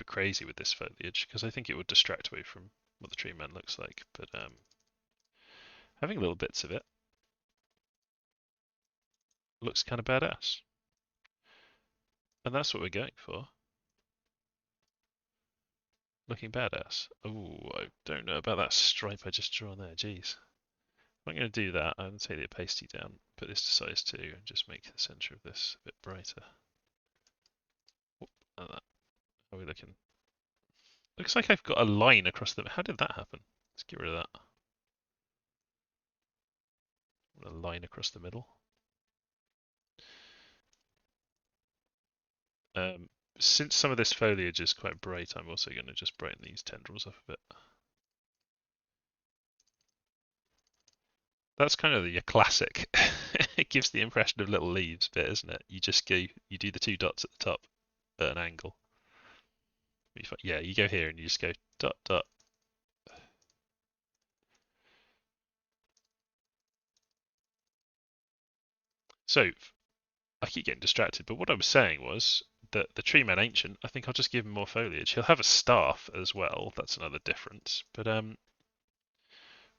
crazy with this foliage because I think it would distract away from what the Treeman looks like. But having little bits of it looks kind of badass, and that's what we're going for. Looking badass. Oh, I don't know about that stripe I just drawn there. Jeez. If I'm going to do that, I'm going to take the opacity down, put this to size 2, and just make the center of this a bit brighter. How are we looking? Looks like I've got a line across them. How did that happen? Let's get rid of that. A line across the middle. Since some of this foliage is quite bright, I'm also going to just brighten these tendrils up a bit. That's kind of your classic. It gives the impression of little leaves bit, isn't it? You just go, you do the two dots at the top at an angle. Yeah, you go here and you just go dot dot. So I keep getting distracted, but what I was saying was that the Treeman Ancient, I think I'll just give him more foliage. He'll have a staff as well. That's another difference. But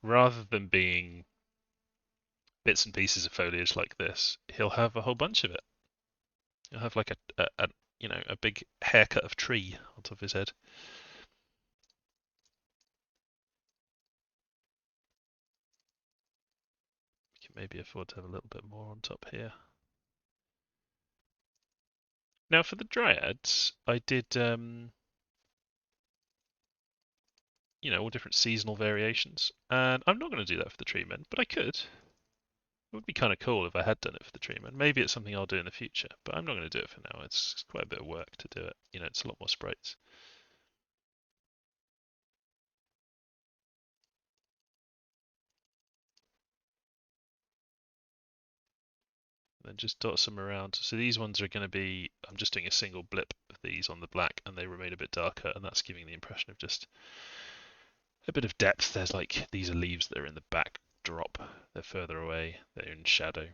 rather than being bits and pieces of foliage like this, he'll have a whole bunch of it. He'll have like a a big haircut of tree on top of his head. We can maybe afford to have a little bit more on top here. Now for the Dryads, I did all different seasonal variations, and I'm not going to do that for the Treemen, but I could. It would be kind of cool if I had done it for the Treeman. Maybe it's something I'll do in the future, but I'm not going to do it for now. It's quite a bit of work to do it. It's a lot more sprites. Then just dot some around. So these ones are going to be, I'm just doing a single blip of these on the black, and they remain a bit darker, and that's giving the impression of just a bit of depth. There's like, these are leaves that are in the backdrop. They're further away. They're in shadow.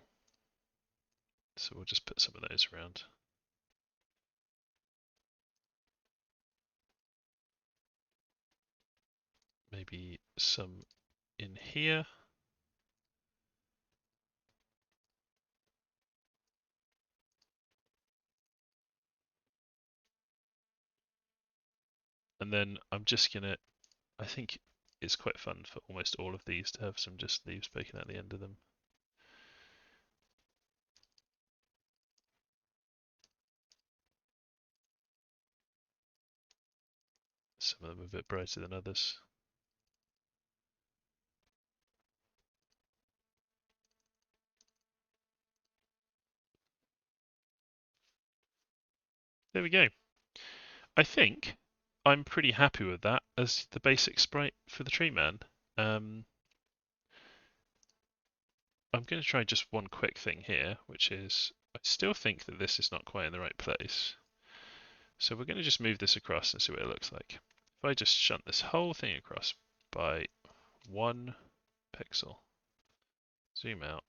So we'll just put some of those around. Maybe some in here. And then I'm just going to, I think it's quite fun for almost all of these to have some just leaves poking out the end of them. Some of them are a bit brighter than others. There we go. I think I'm pretty happy with that as the basic sprite for the Treeman. I'm going to try just one quick thing here, which is I still think that this is not quite in the right place. So we're going to just move this across and see what it looks like. If I just shunt this whole thing across by 1 pixel, zoom out.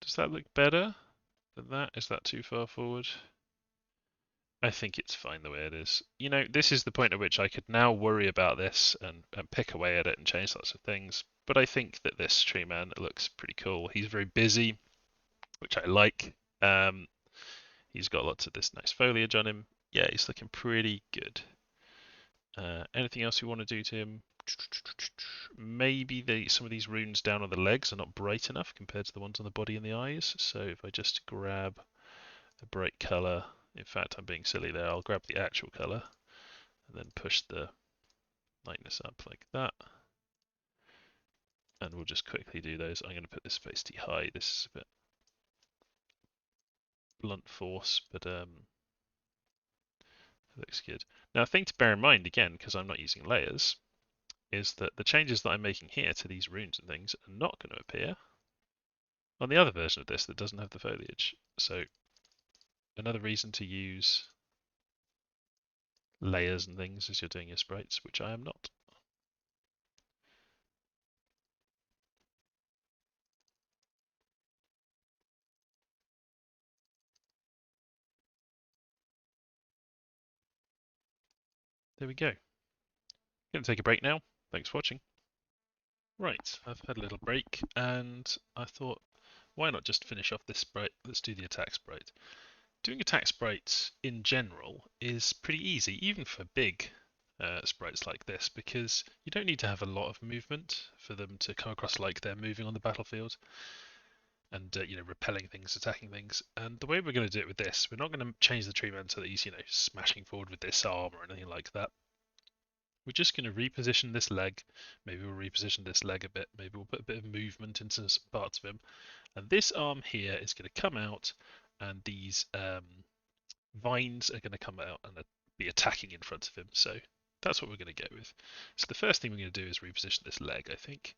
Does that look better than that? Is that too far forward? I think it's fine the way it is. This is the point at which I could now worry about this and pick away at it and change lots of things. But I think that this tree man looks pretty cool. He's very busy, which I like. He's got lots of this nice foliage on him. Yeah, he's looking pretty good. Anything else you want to do to him? Maybe some of these runes down on the legs are not bright enough compared to the ones on the body and the eyes. So if I just grab a bright color, in fact, I'm being silly there. I'll grab the actual color and then push the lightness up like that. And we'll just quickly do those. I'm going to put this space to high. This is a bit blunt force, but it looks good. Now, a thing to bear in mind, again, because I'm not using layers, is that the changes that I'm making here to these runes and things are not going to appear on the other version of this that doesn't have the foliage. So another reason to use layers and things as you're doing your sprites, which I am not. There we go. Going to take a break now. Thanks for watching. Right, I've had a little break and I thought, why not just finish off this sprite? Let's do the attack sprite. Doing attack sprites in general is pretty easy, even for big sprites like this, because you don't need to have a lot of movement for them to come across like they're moving on the battlefield. and repelling things, attacking things. And the way we're going to do it with this, we're not going to change the Treeman so that he's smashing forward with this arm or anything like that. We're just going to reposition this leg. Maybe we'll reposition this leg a bit. Maybe we'll put a bit of movement into some parts of him. And this arm here is going to come out, and these vines are going to come out and be attacking in front of him. So that's what we're going to go with. So the first thing we're going to do is reposition this leg, I think.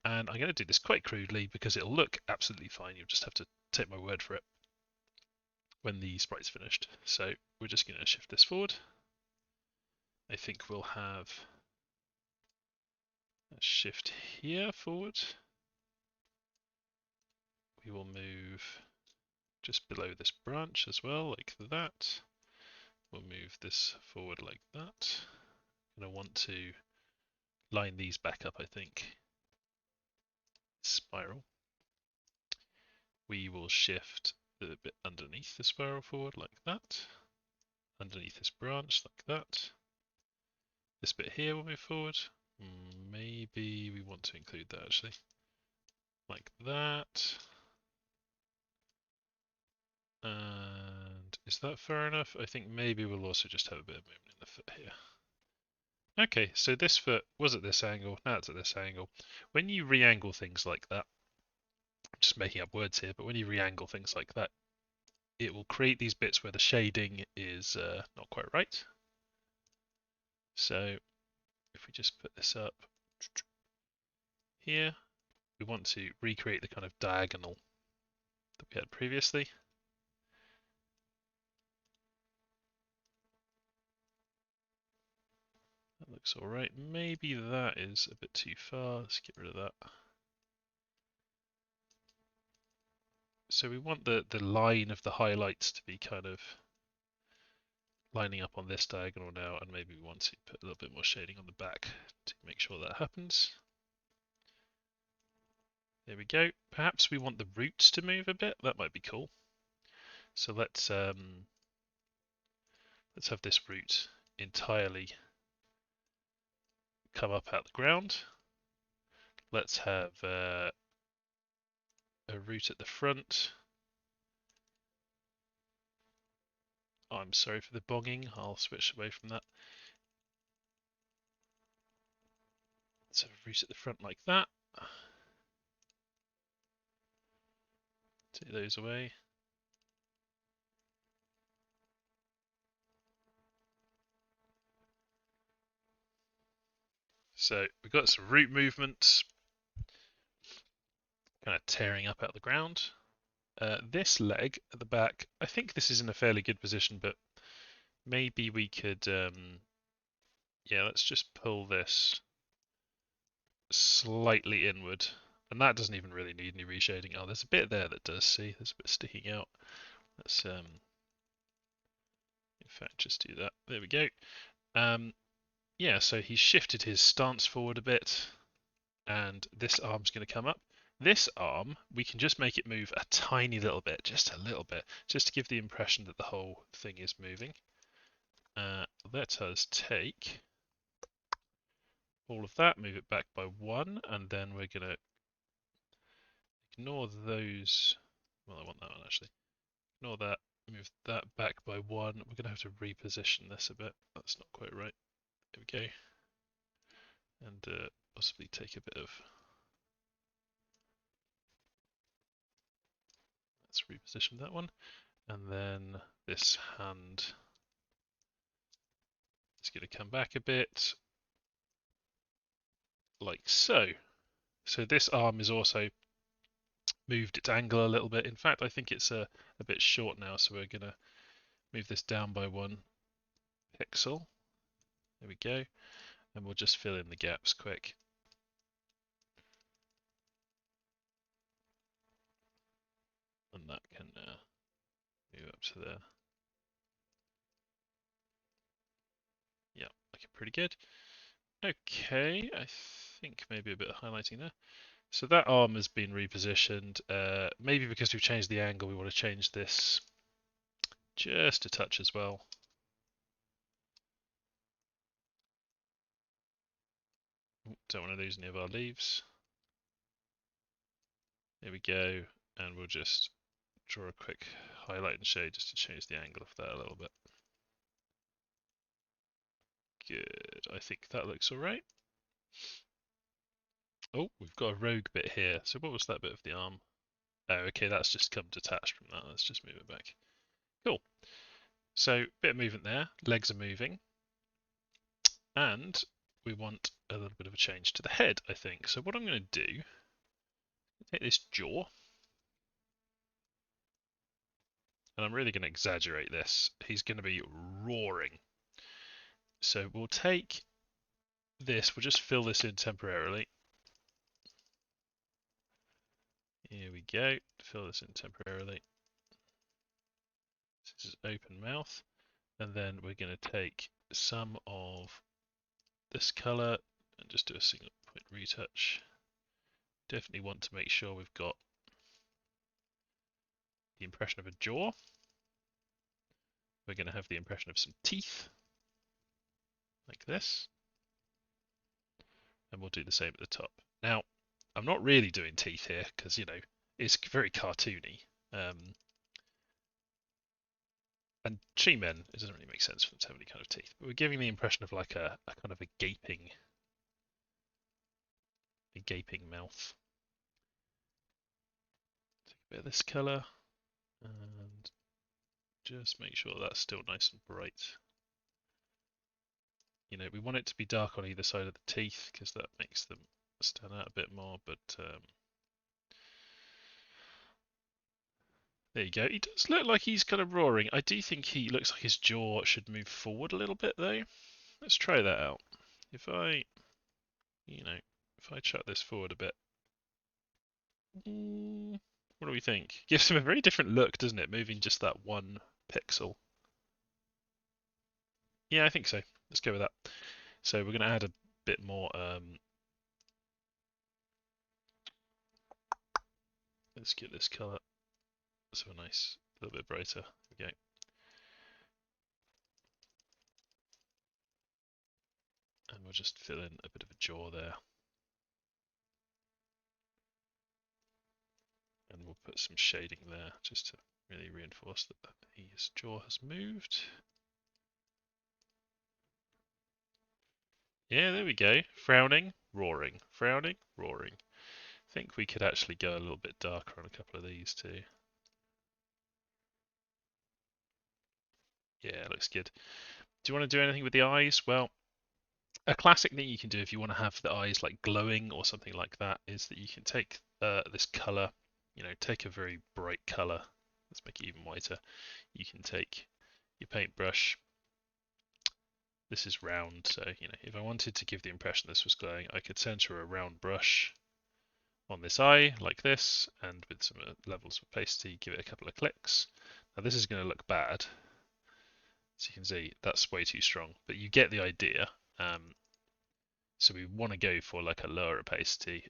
And I'm going to do this quite crudely because it'll look absolutely fine. You'll just have to take my word for it when the sprite's finished. So we're just going to shift this forward. I think we'll have a shift here forward. We will move just below this branch as well, like that. We'll move this forward like that. And I want to line these back up, I think. Spiral. We will shift a bit underneath the spiral forward like that. Underneath this branch like that. This bit here will move forward. Maybe we want to include that actually. Like that. And is that fair enough? I think maybe we'll also just have a bit of movement in the foot here. Okay, so this foot was at this angle, now it's at this angle. When you re-angle things like that, I'm just making up words here, but when you re-angle things like that, it will create these bits where the shading is not quite right. So if we just put this up here, we want to recreate the kind of diagonal that we had previously. That looks all right. Maybe that is a bit too far. Let's get rid of that. So we want the line of the highlights to be kind of lining up on this diagonal now, and maybe we want to put a little bit more shading on the back to make sure that happens. There we go. Perhaps we want the roots to move a bit. That might be cool. So let's have this root entirely come up out the ground. Let's have a root at the front. Oh, I'm sorry for the bonging. I'll switch away from that. Let's have a root at the front like that. Take those away. So we've got some root movements kind of tearing up out of the ground. This leg at the back, I think this is in a fairly good position, but maybe we could, yeah, let's just pull this slightly inward. And that doesn't even really need any reshading. Oh, there's a bit there that does, see, there's a bit sticking out. Let's, in fact, just do that. There we go. Yeah, so he's shifted his stance forward a bit, and this arm's going to come up. This arm, we can just make it move a tiny little bit, just a little bit, just to give the impression that the whole thing is moving. Let us take all of that, move it back by 1, and then we're going to ignore those. Well, I want that one actually. Ignore that, move that back by 1. We're going to have to reposition this a bit. That's not quite right. There we go. And possibly take a bit of. Let's reposition that one. And then this hand is going to come back a bit, like so. So this arm is also moved its angle a little bit. In fact, I think it's a bit short now, so we're going to move this down by 1 pixel. There we go. And we'll just fill in the gaps quick. And that can move up to there. Yeah, looking pretty good. Okay, I think maybe a bit of highlighting there. So that arm has been repositioned. Maybe because we've changed the angle, we want to change this just a touch as well. Don't want to lose any of our leaves. There we go. And we'll just draw a quick highlight and shade just to change the angle of that a little bit. Good, I think that looks all right. Oh, we've got a rogue bit here. So what was that bit of the arm? Oh, okay, that's just come detached from that. Let's just move it back. Cool. So, bit of movement there. Legs are moving. And we want a little bit of a change to the head, I think. So what I'm going to do, take this jaw, and I'm really going to exaggerate this. He's going to be roaring. So we'll take this, we'll just fill this in temporarily. Here we go, fill this in temporarily. This is open mouth. And then we're going to take some of this color and just do a single point retouch. Definitely want to make sure we've got the impression of a jaw. We're going to have the impression of some teeth, like this. And we'll do the same at the top. Now, I'm not really doing teeth here because, you know, it's very cartoony. And Treeman, it doesn't really make sense for them to have any kind of teeth. But we're giving the impression of like a kind of a gaping mouth. Take a bit of this colour and just make sure that's still nice and bright. You know, we want it to be dark on either side of the teeth because that makes them stand out a bit more, but there you go. He does look like he's kind of roaring. I do think he looks like his jaw should move forward a little bit though. Let's try that out. If I, you know, if I chuck this forward a bit. What do we think? Gives him a very different look, doesn't it? Moving just that one pixel. Yeah, I think so. Let's go with that. So we're going to add a bit more. Let's get this color so nice, a little bit brighter. There we go. And we'll just fill in a bit of a jaw there. And we'll put some shading there just to really reinforce that his jaw has moved. Yeah, there we go. Frowning, roaring. Frowning, roaring. I think we could actually go a little bit darker on a couple of these too. Yeah, looks good. Do you want to do anything with the eyes? Well, a classic thing you can do if you want to have the eyes like glowing or something like that is that you can take this color, you know, take a very bright color. Let's make it even whiter. You can take your paintbrush. This is round, so you know, if I wanted to give the impression this was glowing, I could center a round brush on this eye like this, and with some levels of opacity, give it a couple of clicks. Now this is going to look bad, so you can see that's way too strong, but you get the idea. So we want to go for like a lower opacity.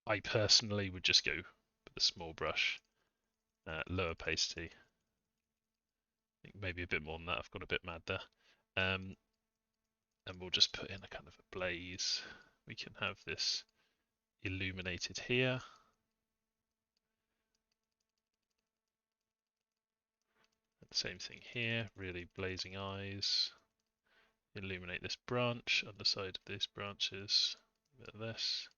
I personally would just go with a small brush, lower opacity. I think maybe a bit more than that. I've got a bit mad there. And we'll just put in a kind of a blaze. We can have this illuminated here. And same thing here, really blazing eyes. Illuminate this branch, underside of these branches, a bit of this.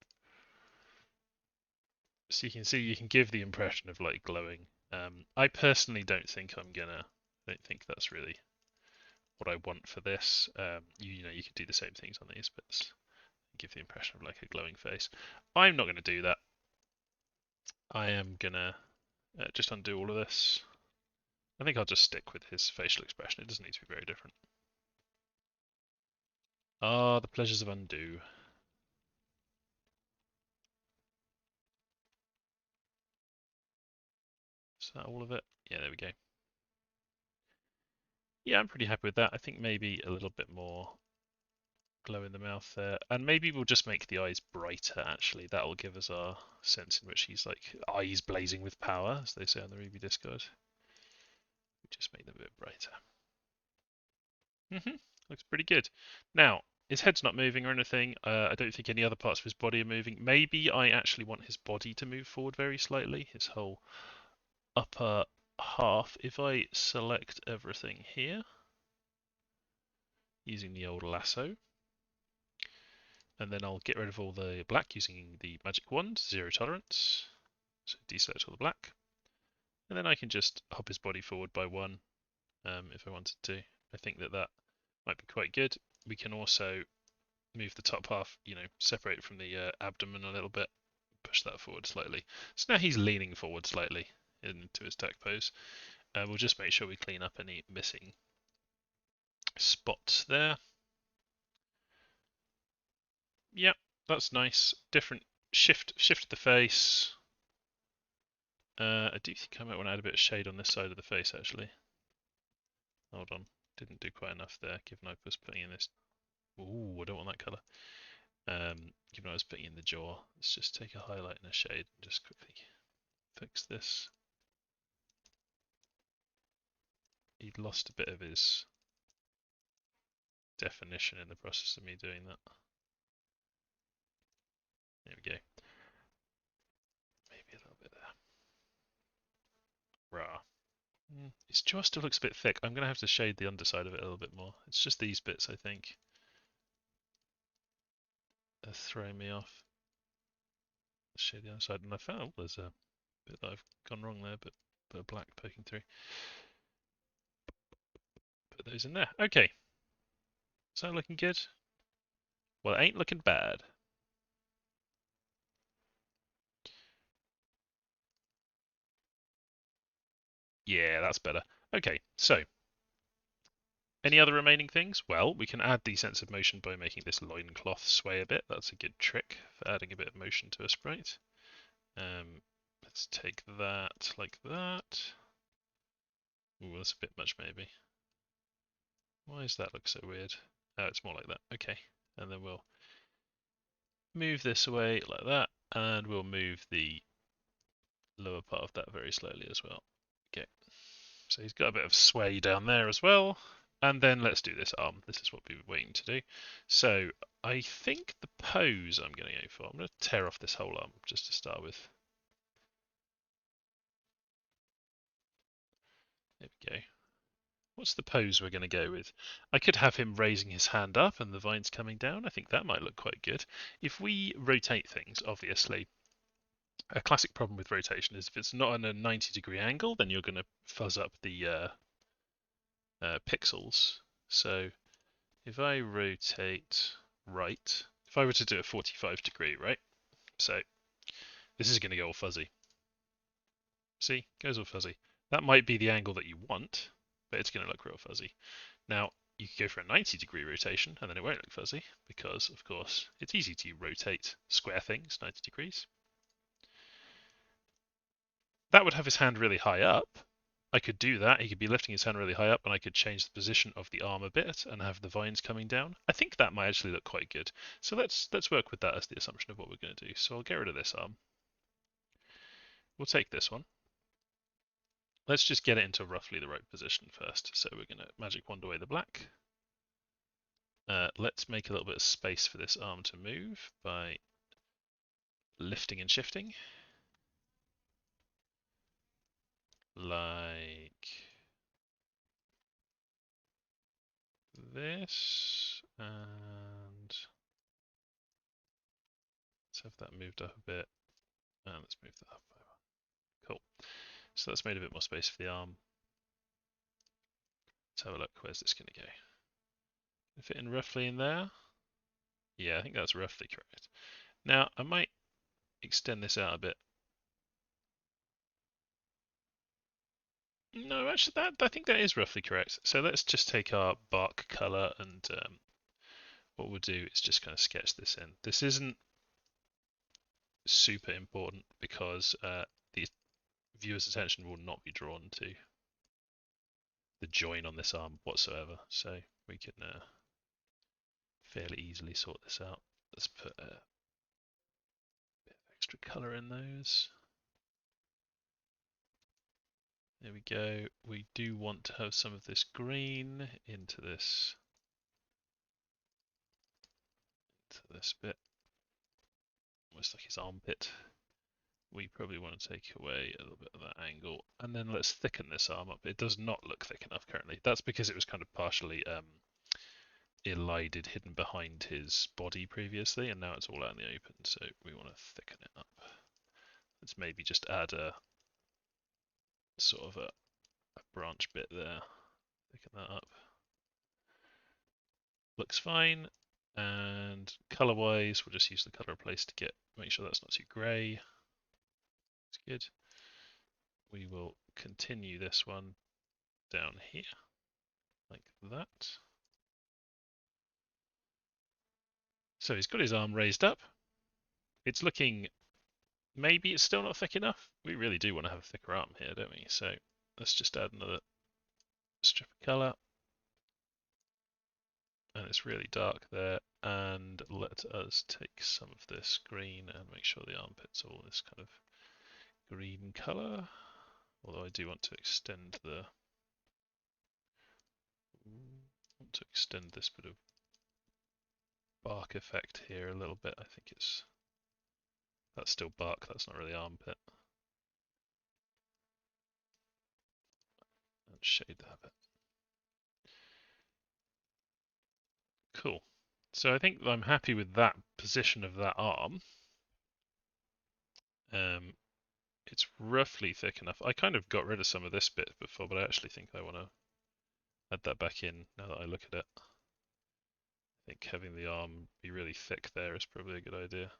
So you can see you can give the impression of like glowing. I personally don't think think that's really what I want for this. You know, you can do the same things on these bits. Give the impression of like a glowing face. I'm not going to do that. I am going to just undo all of this. I think I'll just stick with his facial expression. It doesn't need to be very different. Ah, the pleasures of undo. Is that all of it? Yeah, there we go. Yeah, I'm pretty happy with that. I think maybe a little bit more glow in the mouth there. And maybe we'll just make the eyes brighter, actually. That will give us our sense in which he's like eyes blazing with power, as they say on the Ruby Discord. We just make them a bit brighter. Looks pretty good. Now, his head's not moving or anything. I don't think any other parts of his body are moving. Maybe I actually want his body to move forward very slightly, his whole upper half. If I select everything here using the old lasso, and then I'll get rid of all the black using the magic wand, zero tolerance. So deselect all the black. And then I can just hop his body forward by one if I wanted to. I think that that might be quite good. We can also move the top half, separate it from the abdomen a little bit, push that forward slightly. So now he's leaning forward slightly into his attack pose. We'll just make sure we clean up any missing spots there. Yep, that's nice. Different shift the face. I do think I might want to add a bit of shade on this side of the face actually. Hold on, didn't do quite enough there given I was putting in this. Ooh, I don't want that colour. Given I was putting in the jaw, let's just take a highlight and a shade and just quickly fix this. He'd lost a bit of his definition in the process of me doing that. There we go. Maybe a little bit there. Rah. His jaw still looks a bit thick. I'm going to have to shade the underside of it a little bit more. It's just these bits, I think, are throwing me off. Let's shade the underside. And I found there's a bit that I've gone wrong there, but a bit of black poking through. Put those in there. Okay. Is that looking good? Well, it ain't looking bad. Yeah, that's better. Okay, so any other remaining things? Well, we can add the sense of motion by making this loincloth sway a bit. That's a good trick for adding a bit of motion to a sprite. Let's take that like that. Ooh, that's a bit much maybe. Why does that look so weird? Oh, it's more like that. Okay, and then we'll move this away like that, and we'll move the lower part of that very slowly as well. Okay, so he's got a bit of sway down there as well. And then let's do this arm. This is what we've been waiting to do. So I think the pose I'm going to go for, I'm going to tear off this whole arm just to start with. There we go. What's the pose we're going to go with? I could have him raising his hand up and the vines coming down. I think that might look quite good. If we rotate things, obviously, a classic problem with rotation is if it's not on a 90-degree angle, then you're going to fuzz up the pixels. So if I rotate right, if I were to do a 45-degree, right? So this is going to go all fuzzy. See, goes all fuzzy. That might be the angle that you want, but it's going to look real fuzzy. Now, you could go for a 90-degree rotation, and then it won't look fuzzy, because, of course, it's easy to rotate square things 90 degrees. That would have his hand really high up. I could do that. He could be lifting his hand really high up, and I could change the position of the arm a bit and have the vines coming down. I think that might actually look quite good. So let's work with that as the assumption of what we're going to do. So I'll get rid of this arm. We'll take this one. Let's just get it into roughly the right position first. So we're going to magic wand away the black. Let's make a little bit of space for this arm to move by lifting and shifting. Like this. And let's have that moved up a bit. And let's move that up by one. Cool. So that's made a bit more space for the arm. Let's have a look. Where's this going to go? Fit in roughly in there? Yeah, I think that's roughly correct. Now, I might extend this out a bit. No, actually, I think that is roughly correct. So let's just take our bark color and what we'll do is just kind of sketch this in. This isn't super important because the viewer's attention will not be drawn to the join on this arm whatsoever. So we can fairly easily sort this out. Let's put a bit of extra color in those. There we go. We do want to have some of this green into this to this bit, almost like his armpit. We probably want to take away a little bit of that angle, and then let's thicken this arm up. It does not look thick enough currently. That's because it was kind of partially elided, hidden behind his body previously, and now it's all out in the open, so we want to thicken it up. Let's maybe just add a sort of a branch bit there. Thicken that up. Looks fine. And color-wise, we'll just use the color replace to make sure that's not too grey. It's good. We will continue this one down here, like that. So he's got his arm raised up. It's looking, maybe it's still not thick enough. We really do want to have a thicker arm here, don't we? So let's just add another strip of color. And it's really dark there. And let us take some of this green and make sure the armpit's all this kind of green color. Although I do want to extend this bit of bark effect here a little bit. I think that's still bark, that's not really armpit. And shade that a bit. Cool. So I think I'm happy with that position of that arm. It's roughly thick enough. I kind of got rid of some of this bit before, but I actually think I want to add that back in now that I look at it. I think having the arm be really thick there is probably a good idea.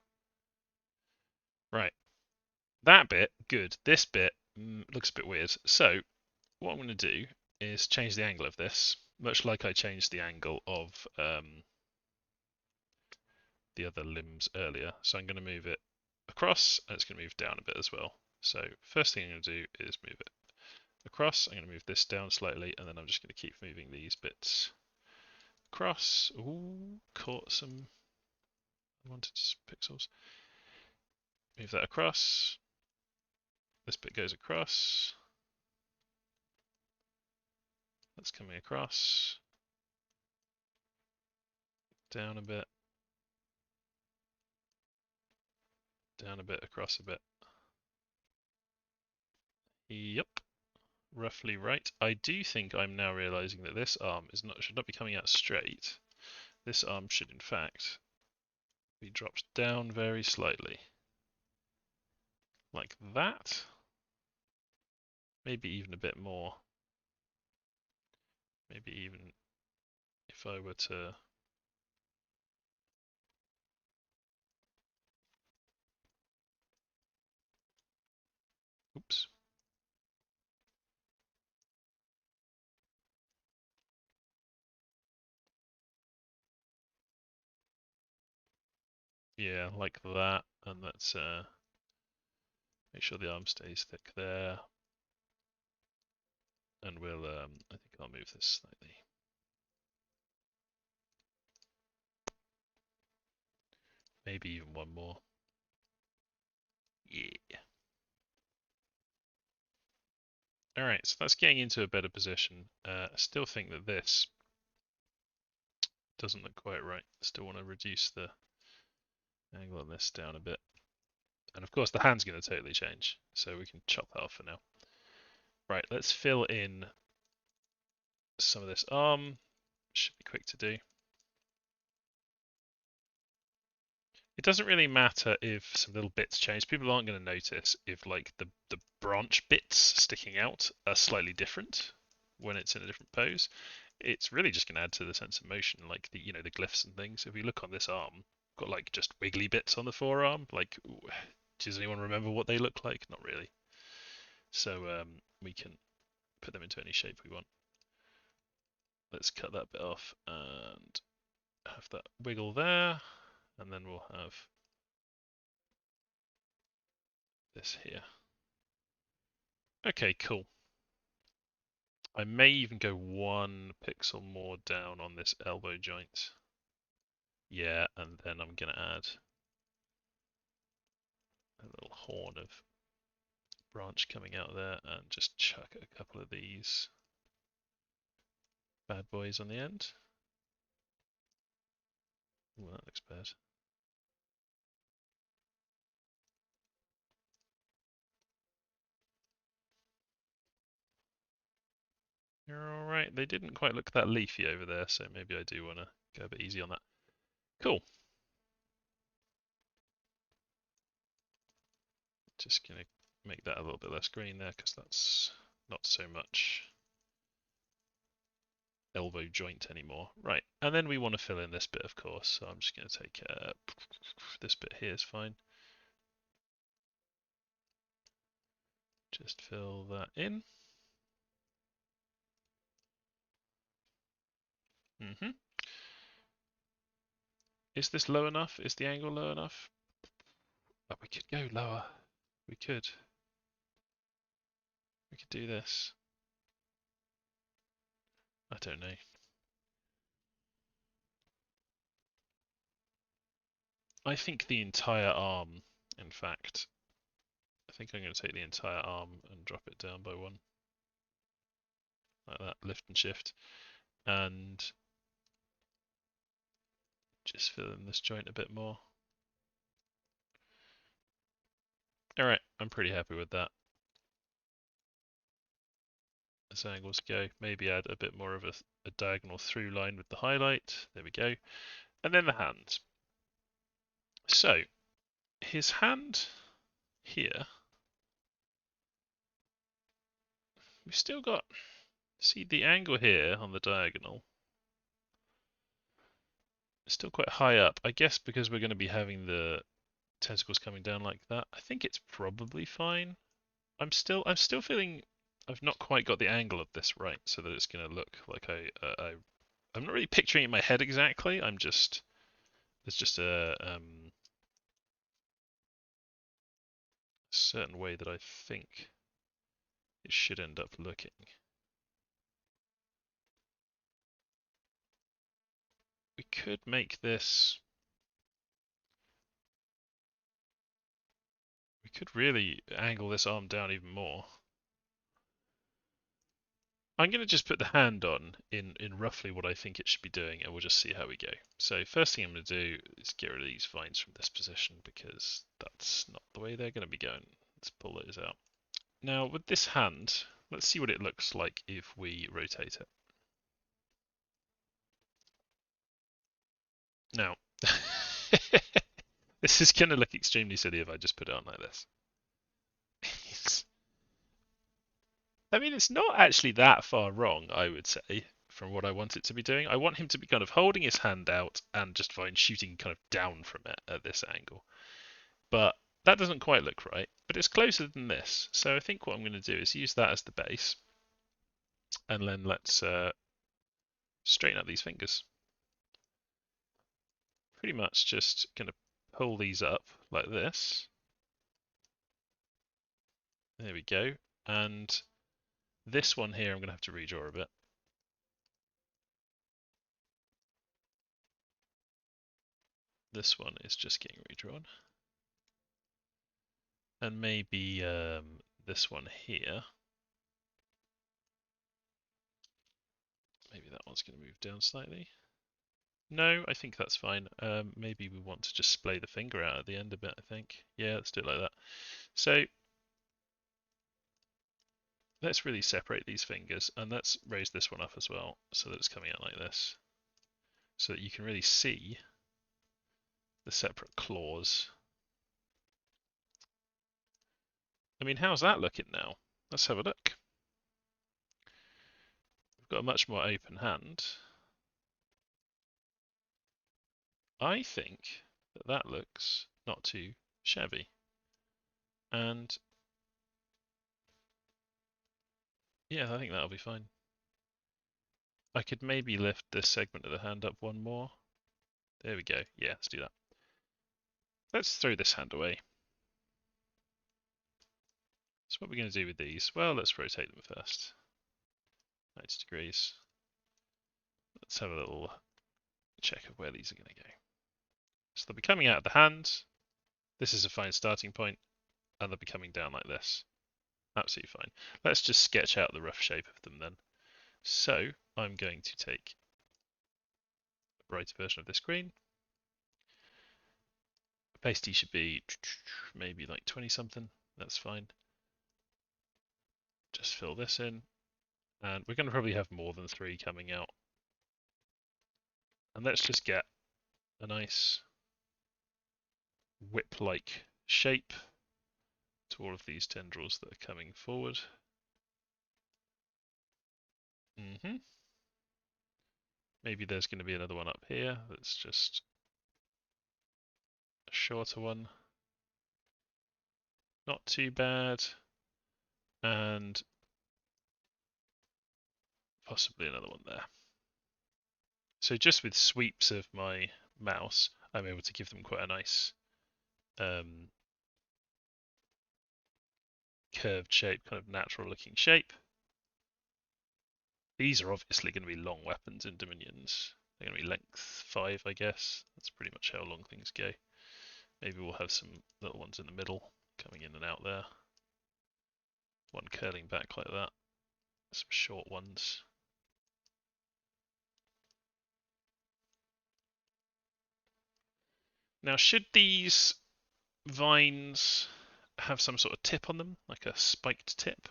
Right. That bit, good. This bit looks a bit weird. So what I'm going to do is change the angle of this, much like I changed the angle of the other limbs earlier. So I'm going to move it across, and it's going to move down a bit as well. So first thing I'm going to do is move it across. I'm going to move this down slightly, and then I'm just going to keep moving these bits across. Ooh, caught some unwanted pixels. Move that across. This bit goes across. That's coming across. Down a bit. Down a bit, across a bit. Yep. Roughly right. I do think I'm now realizing that this arm should not be coming out straight. This arm should in fact be dropped down very slightly. Like that. Maybe even a bit more. Maybe even if I were to oops. Yeah, like that, and let's make sure the arm stays thick there. And we'll, I think I'll move this slightly. Maybe even one more. Yeah. Alright, so that's getting into a better position. I still think that this doesn't look quite right. Still want to reduce the angle on this down a bit. And of course the hand's going to totally change, so we can chop that off for now. Right, let's fill in some of this arm. Should be quick to do. It doesn't really matter if some little bits change. People aren't going to notice if like the branch bits sticking out are slightly different when it's in a different pose. It's really just going to add to the sense of motion, like the the glyphs and things. If we look on this arm, got like just wiggly bits on the forearm. Like, does anyone remember what they look like? Not really. So we can put them into any shape we want. Let's cut that bit off and have that wiggle there, and then we'll have this here. Okay, cool. I may even go 1 pixel more down on this elbow joint. Yeah, and then I'm going to add a little horn of branch coming out there and just chuck a couple of these bad boys on the end. Ooh, that looks bad. You're all right. They didn't quite look that leafy over there, so maybe I do want to go a bit easy on that. Cool. Just going to make that a little bit less green there because that's not so much elbow joint anymore. Right, and then we want to fill in this bit, of course. So I'm just going to take this bit here is fine. Just fill that in. Is this low enough? Is the angle low enough? Oh, we could go lower. We could. We could do this. I don't know. I think the entire arm, in fact. I think I'm going to take the entire arm and drop it down by one. Like that, lift and shift. And just fill in this joint a bit more. Alright, I'm pretty happy with that. As angles go, maybe add a bit more of a diagonal through line with the highlight. There we go. And then the hands. So, his hand here, we've still got, see the angle here on the diagonal, it's still quite high up. I guess because we're going to be having the tentacles coming down like that, I think it's probably fine. I'm still feeling I've not quite got the angle of this right, so that it's going to look like I'm not really picturing it in my head exactly. I'm just there's just a certain way that I think it should end up looking. We could make this. We could really angle this arm down even more. I'm going to just put the hand on in roughly what I think it should be doing, and we'll just see how we go. So first thing I'm going to do is get rid of these vines from this position, because that's not the way they're going to be going. Let's pull those out. Now with this hand, let's see what it looks like if we rotate it. Now, this is going to look extremely silly if I just put it on like this. I mean, it's not actually that far wrong, I would say, from what I want it to be doing. I want him to be kind of holding his hand out and just fine shooting kind of down from it at this angle. But that doesn't quite look right, but it's closer than this. So I think what I'm going to do is use that as the base. And then let's straighten up these fingers. Pretty much just going to pull these up like this. There we go. And this one here I'm going to have to redraw a bit. This one is just getting redrawn. And maybe this one here. Maybe that one's going to move down slightly. No, I think that's fine. Maybe we want to just splay the finger out at the end a bit, I think. Yeah, let's do it like that. So let's really separate these fingers, and let's raise this one up as well so that it's coming out like this. So that you can really see the separate claws. I mean, how's that looking now? Let's have a look. We've got a much more open hand. I think that that looks not too shabby. And yeah, I think that'll be fine. I could maybe lift this segment of the hand up one more. There we go. Yeah, let's do that. Let's throw this hand away. So what are we going to do with these? Well, let's rotate them first. 90 degrees. Let's have a little check of where these are going to go. So they'll be coming out of the hand. This is a fine starting point, and they'll be coming down like this. Absolutely fine. Let's just sketch out the rough shape of them then. So I'm going to take a brighter version of this green. Opacity should be maybe like 20 something. That's fine. Just fill this in. And we're going to probably have more than 3 coming out. And let's just get a nice whip-like shape to all of these tendrils that are coming forward. Maybe there's going to be another one up here that's just a shorter one. Not too bad. And possibly another one there. So just with sweeps of my mouse, I'm able to give them quite a nice curved shape, kind of natural looking shape. These are obviously going to be long weapons in Dominions. They're going to be length 5, I guess. That's pretty much how long things go. Maybe we'll have some little ones in the middle coming in and out there. One curling back like that. Some short ones. Now, should these vines have some sort of tip on them, like a spiked tip?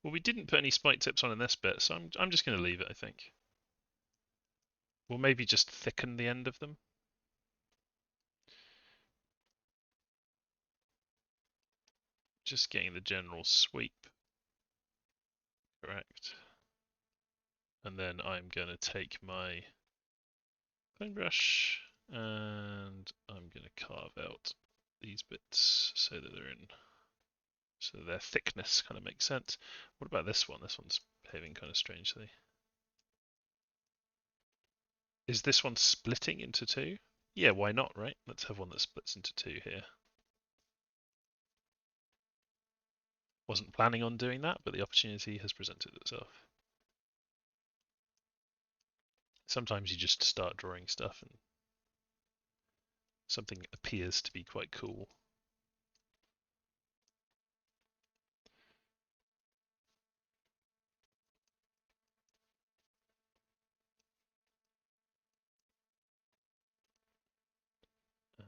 Well, we didn't put any spike tips on in this bit, so I'm just going to leave it, I think. We'll maybe just thicken the end of them. Just getting the general sweep correct. And then I'm going to take my plane brush and I'm going to carve out these bits so that they're in, so their thickness kind of makes sense. What about this one? This one's behaving kind of strangely. Is this one splitting into 2? Yeah, why not, right? Let's have one that splits into 2 here. Wasn't planning on doing that, but the opportunity has presented itself. Sometimes you just start drawing stuff and something appears to be quite cool.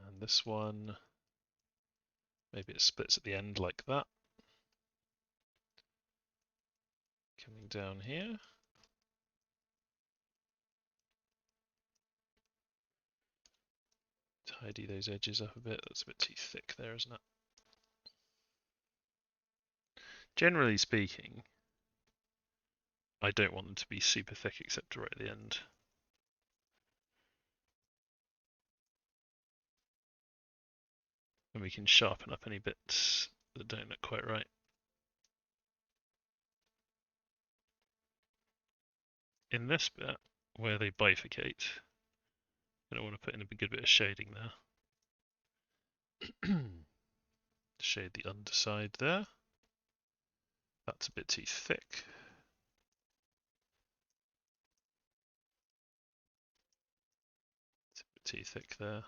And this one, maybe it splits at the end like that. Coming down here. Tidy those edges up a bit. That's a bit too thick there, isn't it? Generally speaking, I don't want them to be super thick except right at the end. And we can sharpen up any bits that don't look quite right. In this bit, where they bifurcate, I want to put in a good bit of shading there. Shade the underside there. That's a bit too thick. It's a bit too thick there.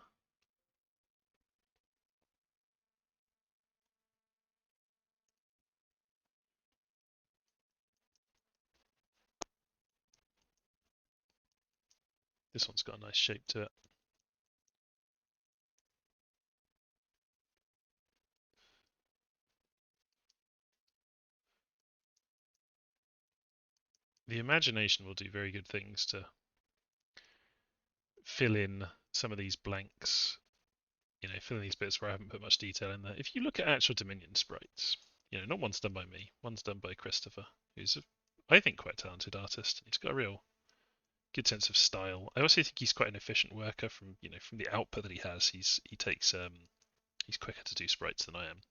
This one's got a nice shape to it. The imagination will do very good things to fill in some of these blanks, you know, fill in these bits where I haven't put much detail in there. If you look at actual Dominion sprites, you know, not one's done by me, one's done by Christopher, who's, I think, quite a talented artist. He's got a real good sense of style. I also think he's quite an efficient worker from, you know, from the output that he has. He's quicker to do sprites than I am.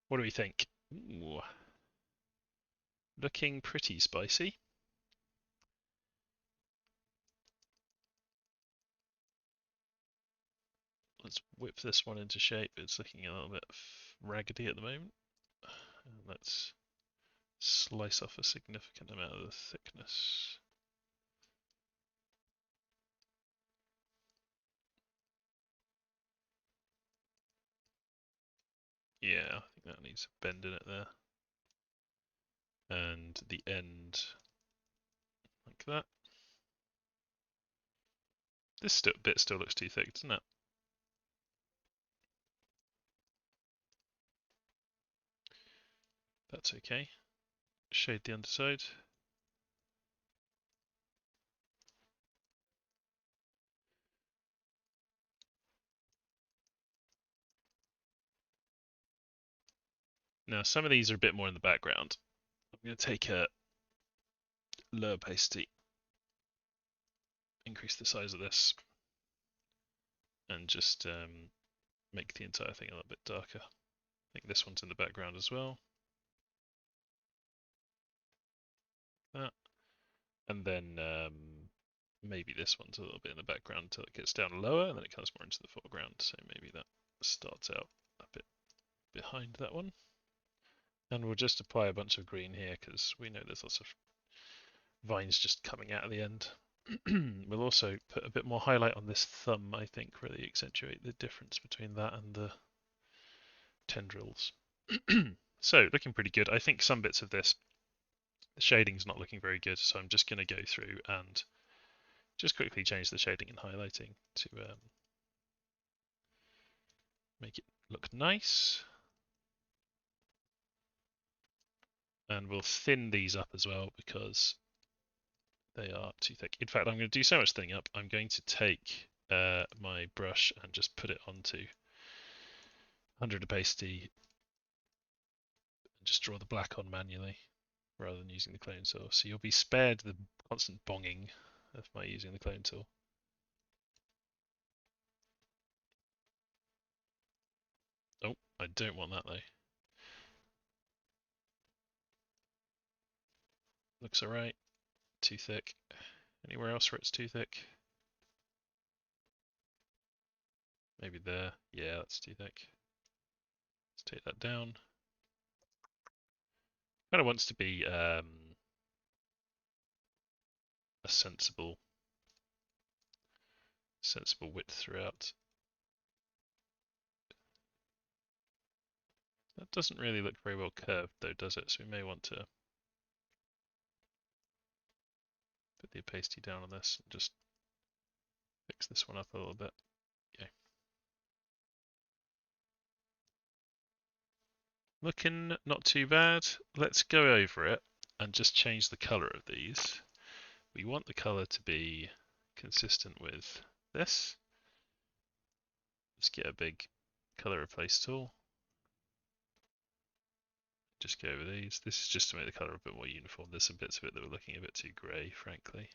What do we think? Ooh, looking pretty spicy. Let's whip this one into shape. It's looking a little bit raggedy at the moment. And let's slice off a significant amount of the thickness. Yeah, I think that needs a bend in it there. And the end like that. This bit still looks too thick, doesn't it? That's okay. shade the underside. Now some of these are a bit more in the background. I'm going to take a lower opacity, increase the size of this, and just make the entire thing a little bit darker. I think this one's in the background as well. That. And then maybe this one's a little bit in the background until it gets down lower, and then it comes more into the foreground. So maybe that starts out a bit behind that one. And we'll just apply a bunch of green here because we know there's lots of vines just coming out of the end. We'll also put a bit more highlight on this thumb, I think, really accentuate the difference between that and the tendrils. So, looking pretty good. I think some bits of this, the shading's not looking very good, so I'm just going to go through and just quickly change the shading and highlighting to make it look nice. And we'll thin these up as well because they are too thick. In fact, I'm going to do so much thinning up, I'm going to take my brush and just put it onto 100 opacity and just draw the black on manually rather than using the clone tool. So you'll be spared the constant bonging of my using the clone tool. Oh, I don't want that though. Looks alright. Too thick. Anywhere else where it's too thick? Maybe there. Yeah, that's too thick. Let's take that down. Kind of wants to be a sensible width throughout. That doesn't really look very well curved though, does it? So we may want to put the opacity down on this and just fix this one up a little bit. Okay. Looking not too bad. Let's go over it and just change the color of these. We want the color to be consistent with this. Let's get a big color replace tool. Just go over these. This is just to make the color a bit more uniform. There's some bits of it that were looking a bit too grey, frankly.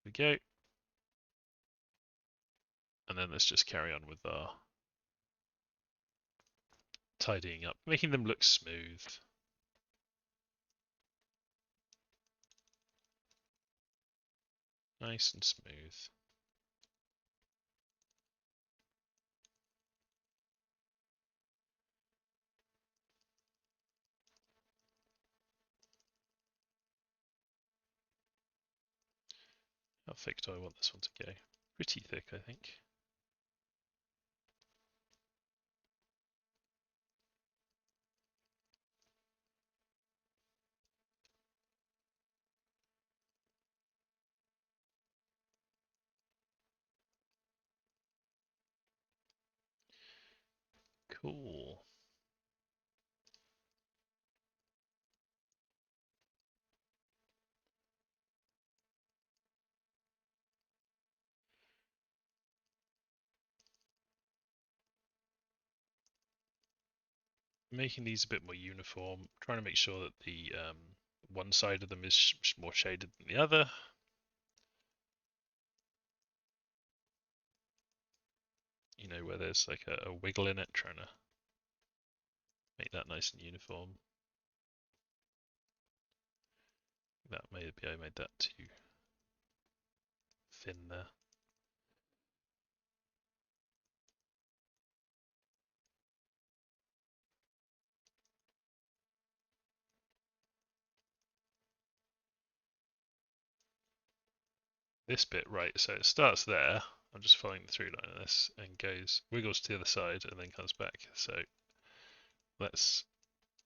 Here we go. And then let's just carry on with our tidying up, making them look smooth. Nice and smooth. How thick do I want this one to go? Pretty thick, I think. Cool. Making these a bit more uniform, trying to make sure that the one side of them is more shaded than the other. You know, where there's like a wiggle in it, trying to make that nice and uniform. That maybe I made that too thin there. This bit, right, so it starts there. I'm just following the through line of this and goes, wiggles to the other side and then comes back. So let's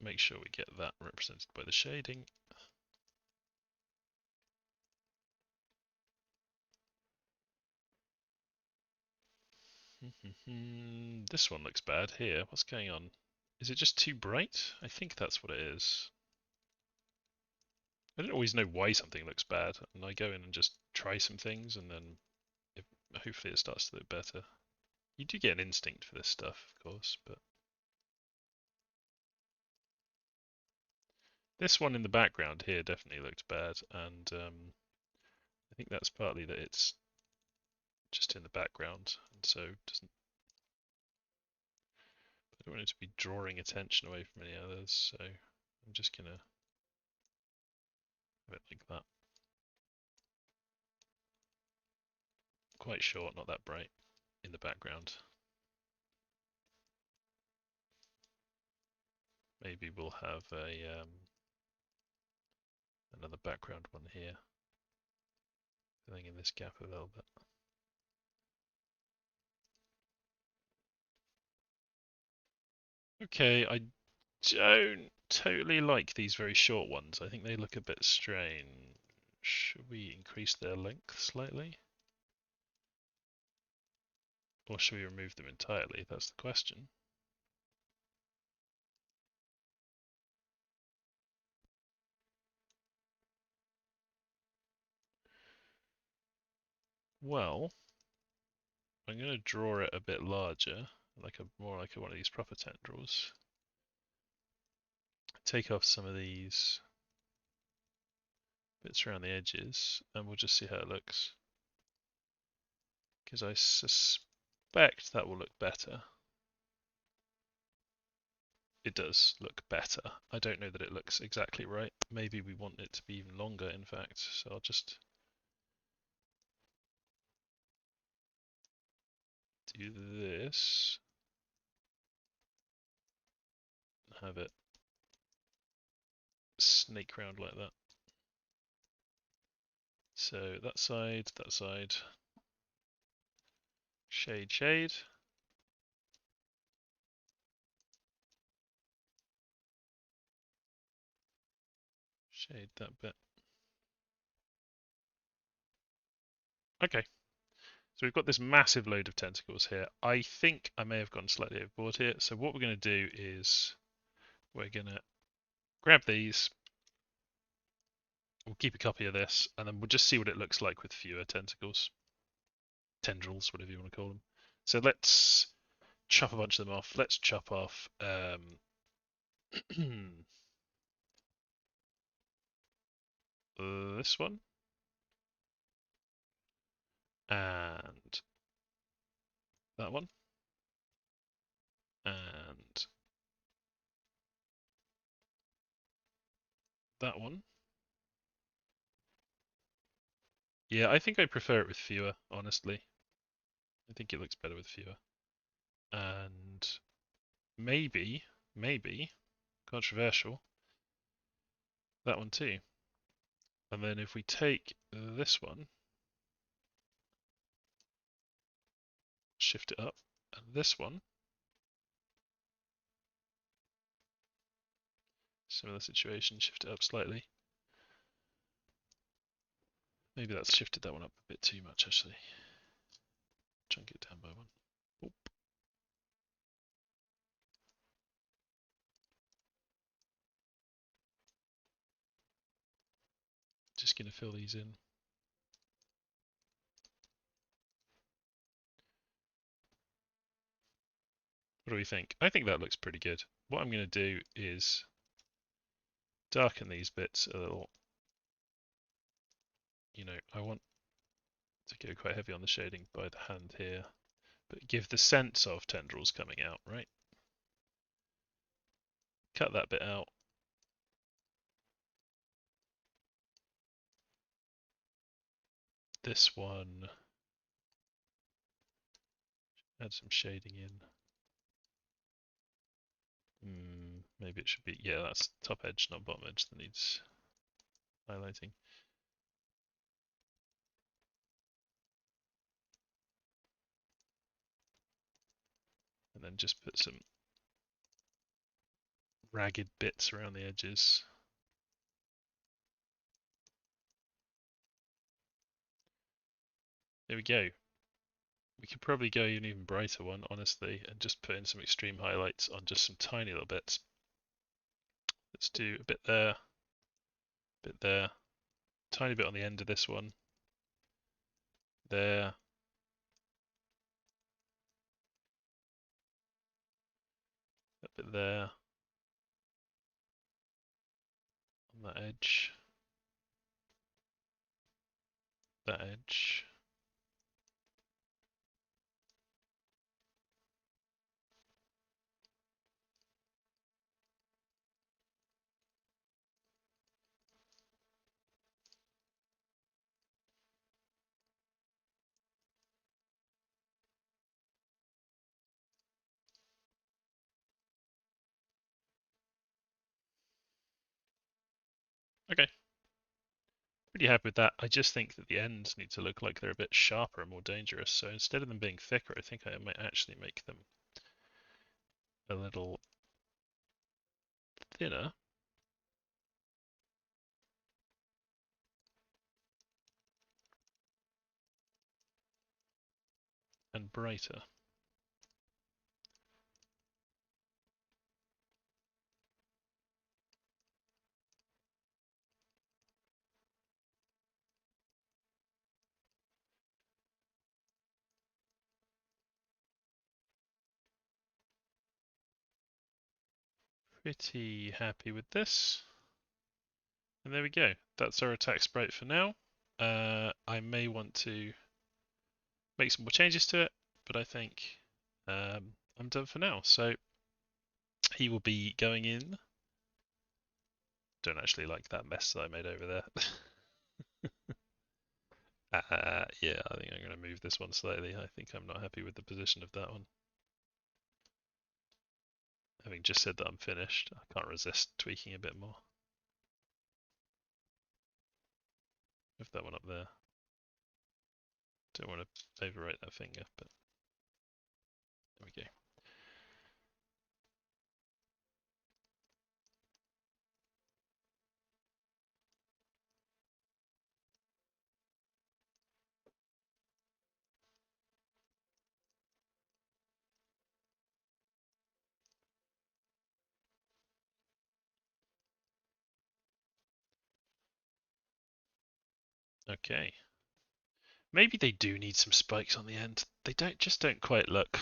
make sure we get that represented by the shading. This one looks bad here. What's going on? Is it just too bright? I think that's what it is. I don't always know why something looks bad, and I go in and just try some things, and then hopefully it starts to look better. You do get an instinct for this stuff, of course, but this one in the background here definitely looks bad, and I think that's partly that it's just in the background, and so doesn't. I don't want it to be drawing attention away from any others, so I'm just gonna have it like that. Quite short, not that bright in the background. Maybe we'll have a another background one here, filling in this gap a little bit. Okay, I don't totally like these very short ones. I think they look a bit strange. Should we increase their length slightly? Or should we remove them entirely? That's the question. Well, I'm going to draw it a bit larger, more like one of these proper tendrils. Take off some of these bits around the edges, and we'll just see how it looks. Because I suspect that will look better. It does look better. I don't know that it looks exactly right. Maybe we want it to be even longer, in fact. So I'll just do this. Have it snake round like that. So that side, shade, shade. Shade that bit. Okay. So we've got this massive load of tentacles here. I think I may have gone slightly overboard here. So what we're going to do is we're going to grab these. We'll keep a copy of this, and then we'll just see what it looks like with fewer tentacles. Tendrils, whatever you want to call them. So let's chop a bunch of them off. Let's chop off this one. And that one. And that one. Yeah, I think I prefer it with fewer, honestly. I think it looks better with fewer. And maybe, controversial, that one too. And then if we take this one, shift it up, and this one, similar situation, shift it up slightly. Maybe that's shifted that one up a bit too much, actually. Chunk it down by one. Oop. Just going to fill these in. What do we think? I think that looks pretty good. What I'm going to do is darken these bits a little. You know, I want to go quite heavy on the shading by the hand here, but give the sense of tendrils coming out, right? Cut that bit out. This one, add some shading in. Maybe it should be, yeah, that's top edge, not bottom edge that needs highlighting. And then just put some ragged bits around the edges. There we go. We could probably go an even brighter one, honestly, and just put in some extreme highlights on just some tiny little bits. Let's do a bit there, tiny bit on the end of this one, there, a bit there, on that edge, that edge. Okay, pretty happy with that. I just think that the ends need to look like they're a bit sharper and more dangerous. So instead of them being thicker, I think I might actually make them a little thinner. And brighter. Pretty happy with this. And there we go. That's our attack sprite for now. I may want to make some more changes to it, but I think I'm done for now. So he will be going in. Don't actually like that mess that I made over there. Yeah, I think I'm going to move this one slightly. I think I'm not happy with the position of that one. Having just said that I'm finished, I can't resist tweaking a bit more. Move that one up there. Don't want to overwrite that finger, but there we go. Okay. Maybe they do need some spikes on the end. They don't quite look.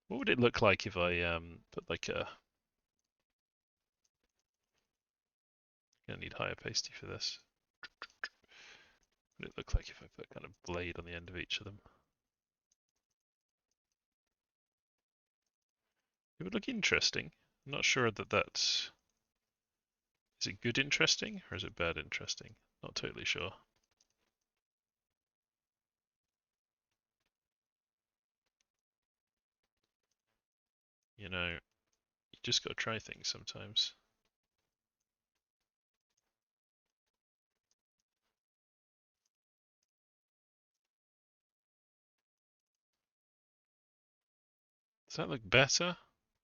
What would it look like if I put like a? Gonna need higher pasty for this. What would it look like if I put kind of blade on the end of each of them? It would look interesting. I'm not sure that that's. Is it good interesting or is it bad interesting? Not totally sure. You know, you just gotta try things sometimes. Does that look better?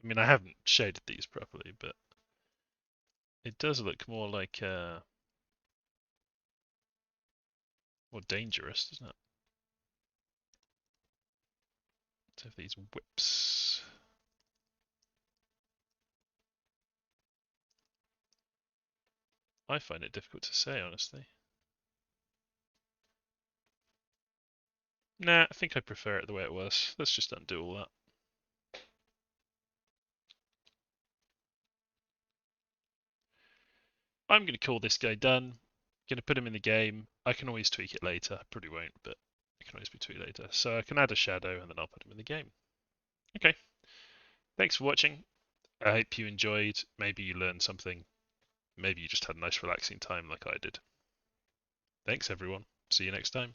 I mean, I haven't shaded these properly, but it does look more like more dangerous, doesn't it? Let's have these whips. I find it difficult to say, honestly. Nah, I think I prefer it the way it was. Let's just undo all that. I'm going to call this guy done. Going to put him in the game. I can always tweak it later. I probably won't, but it can always be tweaked later. So I can add a shadow and then I'll put him in the game. Okay. Thanks for watching. I hope you enjoyed. Maybe you learned something. Maybe you just had a nice relaxing time like I did. Thanks everyone. See you next time.